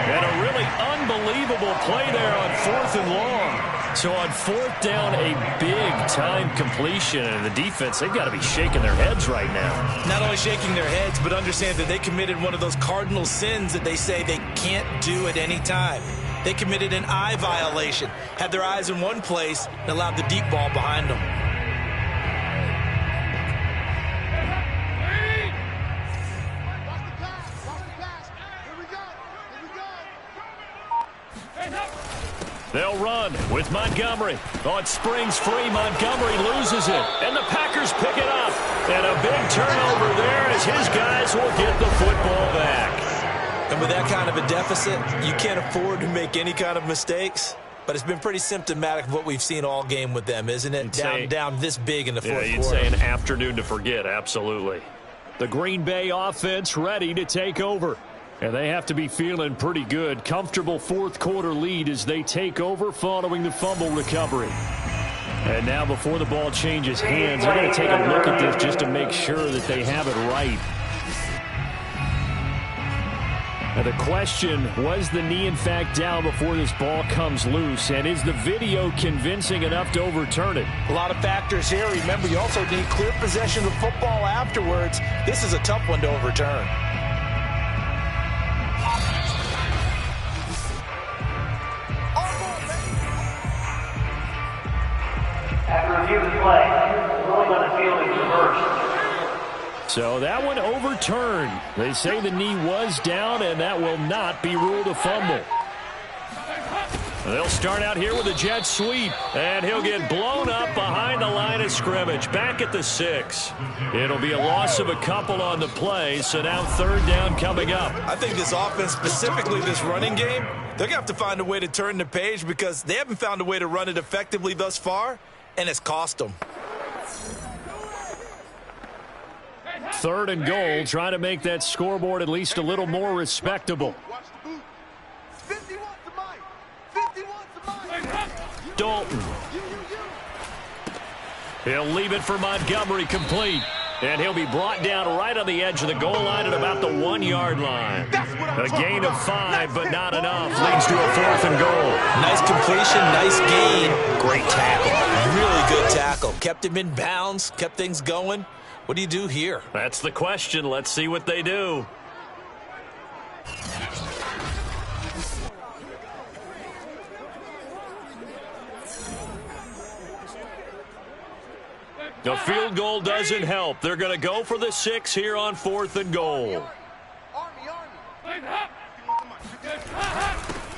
And a really unbelievable play there on 4th and long. So on 4th down, a big-time completion. And the defense, they've got to be shaking their heads right now. Not only shaking their heads, but understand that they committed one of those cardinal sins that they say they can't do at any time. They committed an eye violation, had their eyes in one place, and allowed the deep ball behind them. They'll run with Montgomery. Oh, it springs free. Montgomery loses it. And the Packers pick it up. And a big turnover there as his guys will get the football back. And with that kind of a deficit, you can't afford to make any kind of mistakes. But it's been pretty symptomatic of what we've seen all game with them, isn't it? Down this big in the fourth quarter. You'd say an afternoon to forget, absolutely. The Green Bay offense ready to take over. And they have to be feeling pretty good. Comfortable fourth quarter lead as they take over following the fumble recovery. And now before the ball changes hands, they're going to take a look at this just to make sure that they have it right. Now the question, was the knee in fact down before this ball comes loose? And is the video convincing enough to overturn it? A lot of factors here. Remember, you also need clear possession of football afterwards. This is a tough one to overturn. After review of the play, the ruling on the field is reversed. So that one overturned. They say the knee was down, and that will not be ruled a fumble. They'll start out here with a jet sweep, and he'll get blown up behind the line of scrimmage, back at the 6. It'll be a loss of a couple on the play, so now third down coming up. I think this offense, specifically this running game, they're going to have to find a way to turn the page because they haven't found a way to run it effectively thus far, and it's cost them. Third and goal, trying to make that scoreboard at least a little more respectable. Dalton. He'll leave it for Montgomery complete. And he'll be brought down right on the edge of the goal line at about the 1-yard line. A gain of 5, but not enough. Leads to a 4th and goal. Nice completion, nice gain. Great tackle. Really good tackle. Kept him in bounds, kept things going. What do you do here? That's the question. Let's see what they do. The field goal doesn't help. They're going to go for the 6 here on 4th and goal.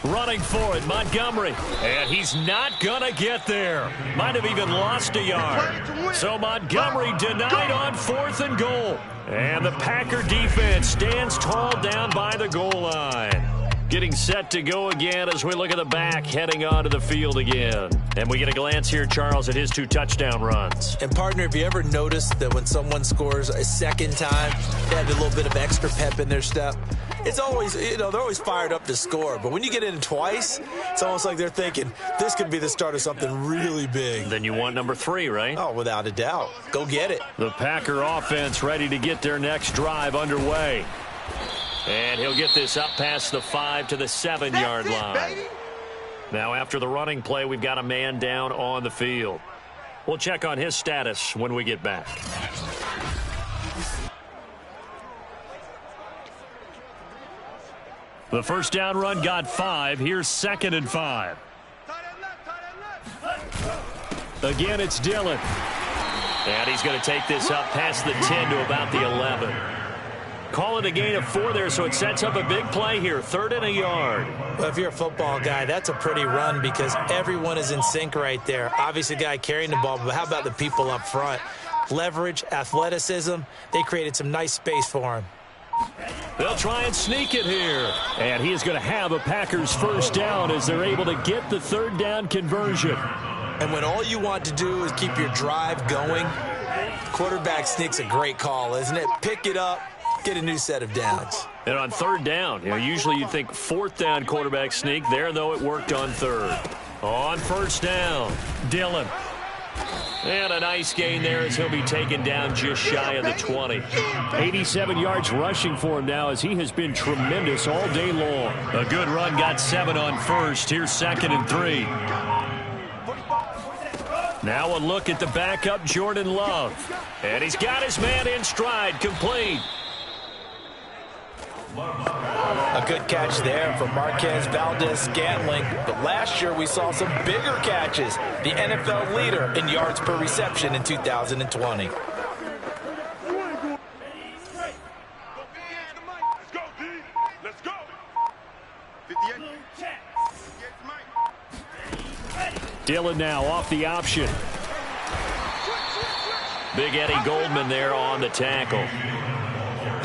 Running for it, Montgomery. And he's not going to get there. Might have even lost a yard. So Montgomery denied on 4th and goal. And the Packer defense stands tall down by the goal line. Getting set to go again as we look at the back heading onto the field again. And we get a glance here, Charles, at his 2 touchdown runs. And, partner, have you ever noticed that when someone scores a second time, they have a little bit of extra pep in their step? It's always, they're always fired up to score. But when you get in twice, it's almost like they're thinking, this could be the start of something really big. Then you want number 3, right? Oh, without a doubt. Go get it. The Packer offense ready to get their next drive underway. And he'll get this up past the 5 to the 7-yard line. Now, after the running play, we've got a man down on the field. We'll check on his status when we get back. The first down run got 5. Here's 2nd and 5. Again, it's Dillon. And he's going to take this up past the 10 to about the 11. Call it a gain of 4 there, so it sets up a big play here. 3rd and a yard. Well, if you're a football guy, that's a pretty run because everyone is in sync right there. Obviously, the guy carrying the ball, but how about the people up front? Leverage, athleticism, they created some nice space for him. They'll try and sneak it here. And he is going to have a Packers first down as they're able to get the 3rd down conversion. And when all you want to do is keep your drive going, quarterback sneak's a great call, isn't it? Pick it up, get a new set of downs. And on 3rd down, usually you'd think 4th down quarterback sneak. There, though, it worked on 3rd. On 1st down, Dillon. And a nice gain there as he'll be taken down just shy of the 20. 87 yards rushing for him now as he has been tremendous all day long. A good run got 7 on 1st. Here's 2nd and 3. Now a look at the backup, Jordan Love. And he's got his man in stride, complete. A good catch there from Marquez Valdez-Scantling. But last year we saw some bigger catches. The NFL leader in yards per reception in 2020. Let's go. Dillon now off the option. Big Eddie Goldman there on the tackle.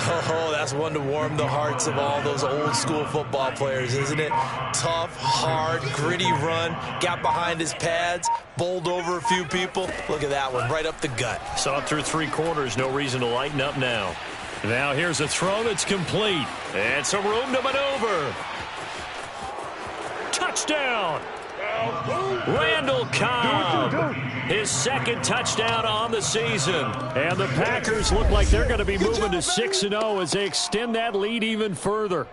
Oh, that's one to warm the hearts of all those old-school football players, isn't it? Tough, hard, gritty run, got behind his pads, bowled over a few people. Look at that one, right up the gut. Saw it through 3 quarters, no reason to lighten up now. Now here's a throw that's complete. And some room to maneuver. Touchdown! Randall Cobb, his 2nd touchdown on the season. And the Packers look like they're going to be moving to 6-0 as they extend that lead even further.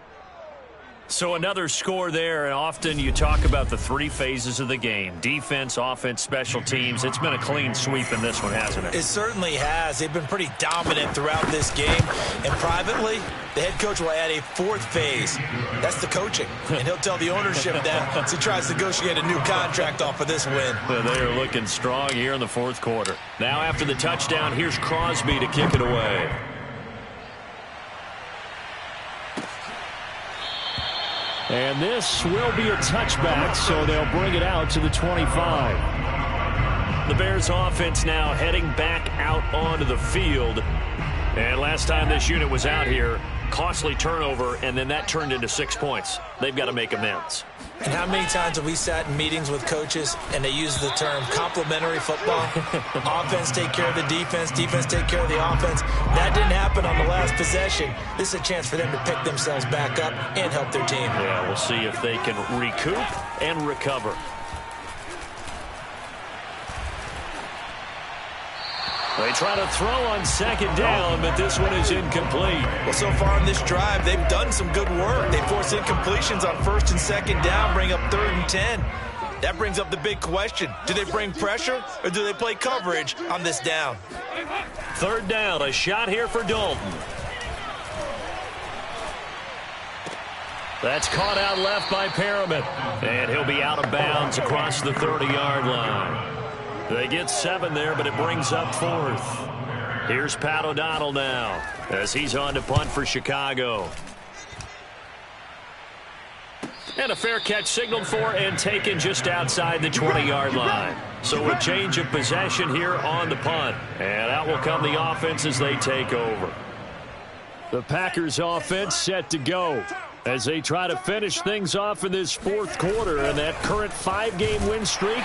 So another score there, and often you talk about the 3 phases of the game. Defense, offense, special teams. It's been a clean sweep in this one, hasn't it? It certainly has. They've been pretty dominant throughout this game. And privately, the head coach will add a 4th phase. That's the coaching. And he'll tell the ownership that as he tries to negotiate a new contract off of this win. They are looking strong here in the 4th quarter. Now after the touchdown, here's Crosby to kick it away. And this will be a touchback, so they'll bring it out to the 25. The Bears offense now heading back out onto the field. And last time this unit was out here, costly turnover, and then that turned into 6 points. They've got to make amends. And how many times have we sat in meetings with coaches and they use the term complementary football? Offense take care of the defense, defense take care of the offense. That didn't happen on the last possession. This is a chance for them to pick themselves back up and help their team. Yeah, we'll see if they can recoup and recover. They try to throw on 2nd down, but this one is incomplete. Well, so far in this drive, they've done some good work. They force incompletions on 1st and 2nd down, bring up 3rd and 10. That brings up the big question. Do they bring pressure or do they play coverage on this down? 3rd down, a shot here for Dalton. That's caught out left by Perriman. And he'll be out of bounds across the 30-yard line. They get 7 there, but it brings up 4th. Here's Pat O'Donnell now as he's on to punt for Chicago. And a fair catch signaled for and taken just outside the 20-yard line. So a change of possession here on the punt. And out will come the offense as they take over. The Packers offense set to go as they try to finish things off in this 4th quarter. And that current 5-game win streak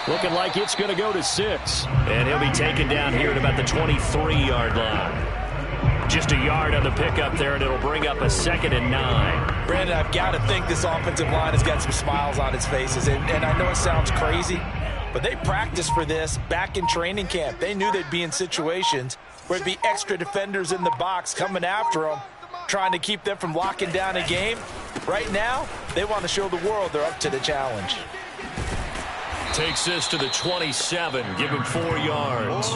looking like it's going to go to 6. And he'll be taken down here at about the 23-yard line. Just a yard on the pickup there, and it'll bring up a 2nd and 9. Brandon, I've got to think this offensive line has got some smiles on its faces. And I know it sounds crazy, but they practiced for this back in training camp. They knew they'd be in situations where there'd be extra defenders in the box coming after them, trying to keep them from locking down a game. Right now, they want to show the world they're up to the challenge. Takes this to the 27, give him 4 yards.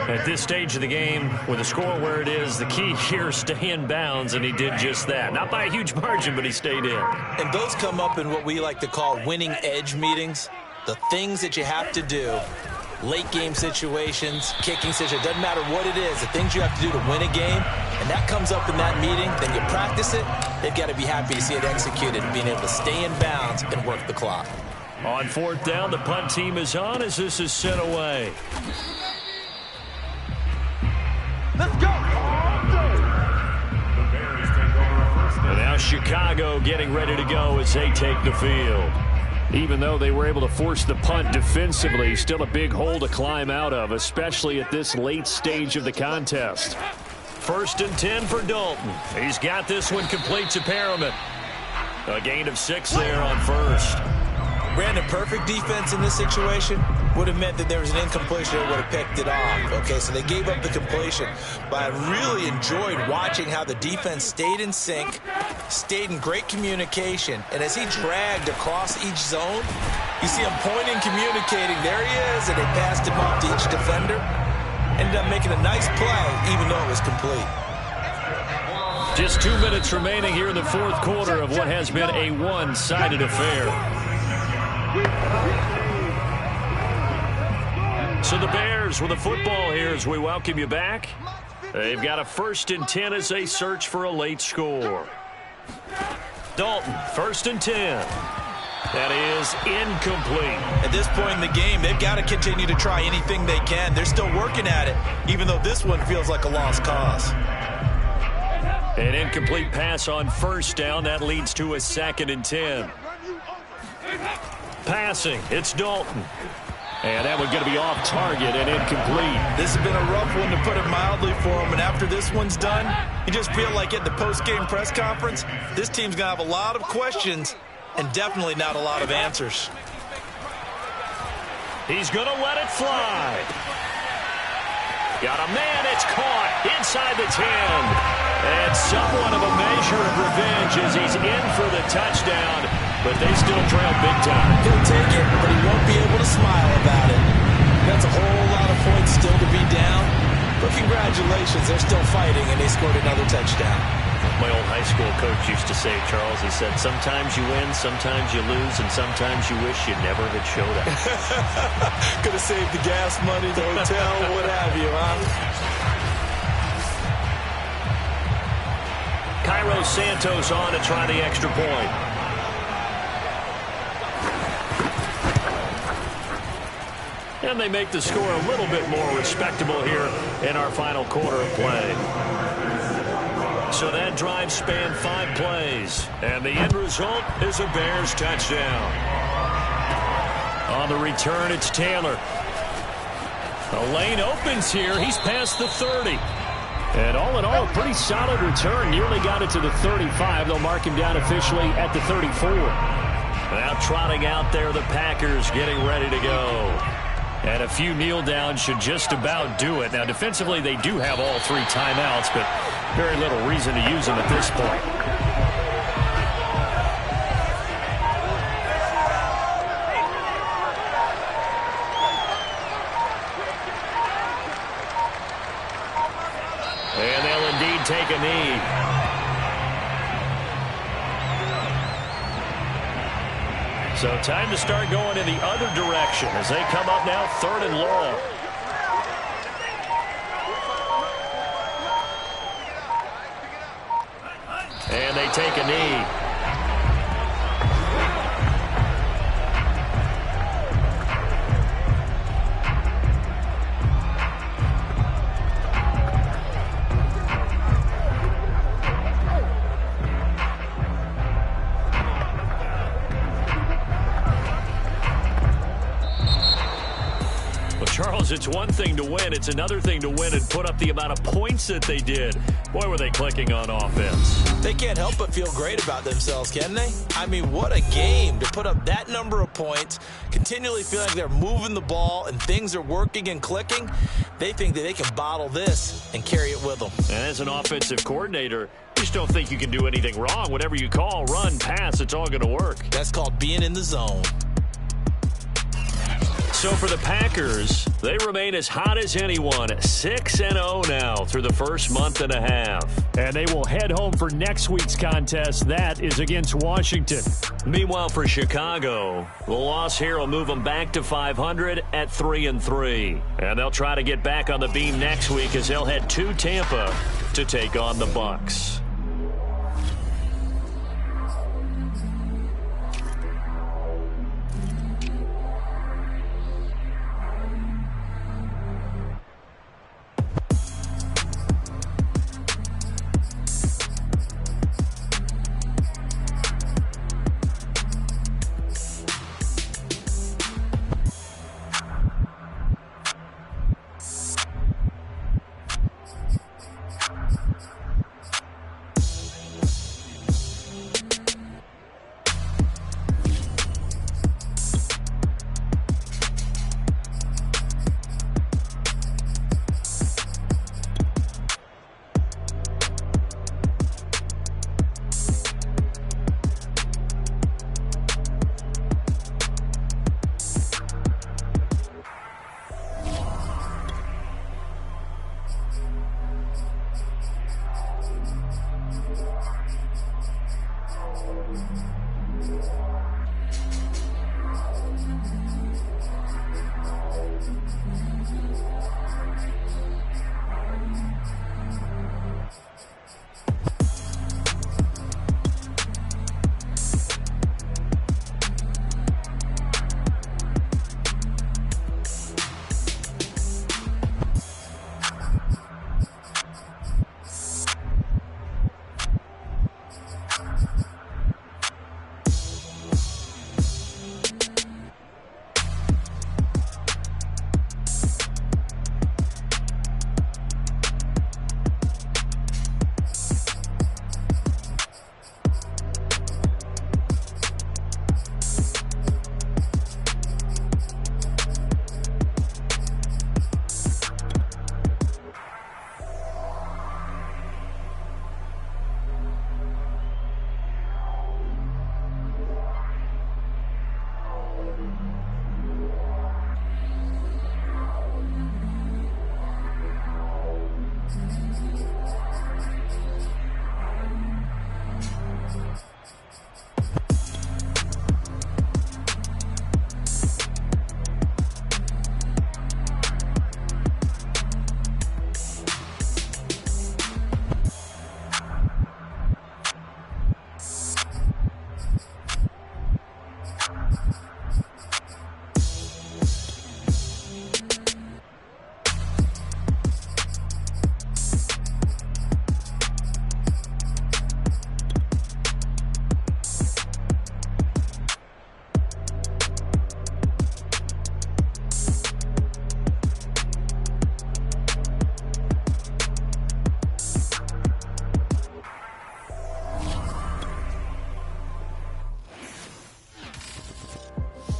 At this stage of the game, with the score where it is, the key here is stay in bounds, and he did just that. Not by a huge margin, but he stayed in. And those come up in what we like to call winning edge meetings. The things that you have to do, late game situations, kicking situations, doesn't matter what it is, the things you have to do to win a game, and that comes up in that meeting, then you practice it, they've got to be happy to see it executed, being able to stay in bounds and work the clock. On fourth down, the punt team is on as this is sent away. Let's go! And now Chicago getting ready to go as they take the field. Even though they were able to force the punt defensively, still a big hole to climb out of, especially at this late stage of the contest. 1st and 10 for Dalton. He's got this one complete to Perriman. A gain of 6 there on first. Brandon, perfect defense in this situation would have meant that there was an incompletion that would have picked it off. Okay, so they gave up the completion. But I really enjoyed watching how the defense stayed in sync, stayed in great communication, and as he dragged across each zone, you see him pointing, communicating. There he is, and they passed him off to each defender. Ended up making a nice play, even though it was complete. Just 2 minutes remaining here in the fourth quarter of what has been a one-sided affair. So the Bears with the football here as we welcome you back. They've got a 1st and 10 as they search for a late score. Dalton, 1st and 10. That is incomplete. At this point in the game, they've got to continue to try anything they can. They're still working at it, even though this one feels like a lost cause. An incomplete pass on 1st down. That leads to a 2nd and 10. Passing, it's Dalton. And that one's going to be off target and incomplete. This has been a rough one, to put it mildly, for him. And after this one's done, you just feel like at the post-game press conference, this team's going to have a lot of questions and definitely not a lot of answers. He's going to let it fly. Got a man, it's caught inside the 10. And somewhat of a measure of revenge as he's in for the touchdown, but they still trail big time. He'll take it, but he won't be able to smile about it. That's a whole lot of points still to be down, but congratulations, they're still fighting, and they scored another touchdown. My old high school coach used to say, Charles, he said, sometimes you win, sometimes you lose, and sometimes you wish you never had showed up. Could have saved the gas money, the hotel, what have you, huh? Cairo Santos on to try the extra point. And they make the score a little bit more respectable here in our final quarter of play. So that drive spanned 5 plays. And the end result is a Bears touchdown. On the return, it's Taylor. A lane opens here. He's past the 30. And all in all, a pretty solid return. Nearly got it to the 35. They'll mark him down officially at the 34. Now trotting out there, the Packers getting ready to go. And a few kneel downs should just about do it. Now, defensively, they do have all 3 timeouts, but very little reason to use them at this point. And they'll indeed take a knee. So time to start going in the other direction as they come up now 3rd and long. And they take a knee. Charles, it's one thing to win. It's another thing to win and put up the amount of points that they did. Boy, were they clicking on offense. They can't help but feel great about themselves, can they? I mean, what a game to put up that number of points, continually feeling like they're moving the ball and things are working and clicking. They think that they can bottle this and carry it with them. And as an offensive coordinator, you just don't think you can do anything wrong. Whatever you call, run, pass, it's all going to work. That's called being in the zone. So for the Packers, they remain as hot as anyone, 6-0 now through the first month and a half. And they will head home for next week's contest. That is against Washington. Meanwhile, for Chicago, the loss here will move them back to 500 at 3-3. And they'll try to get back on the beam next week as they'll head to Tampa to take on the Bucs.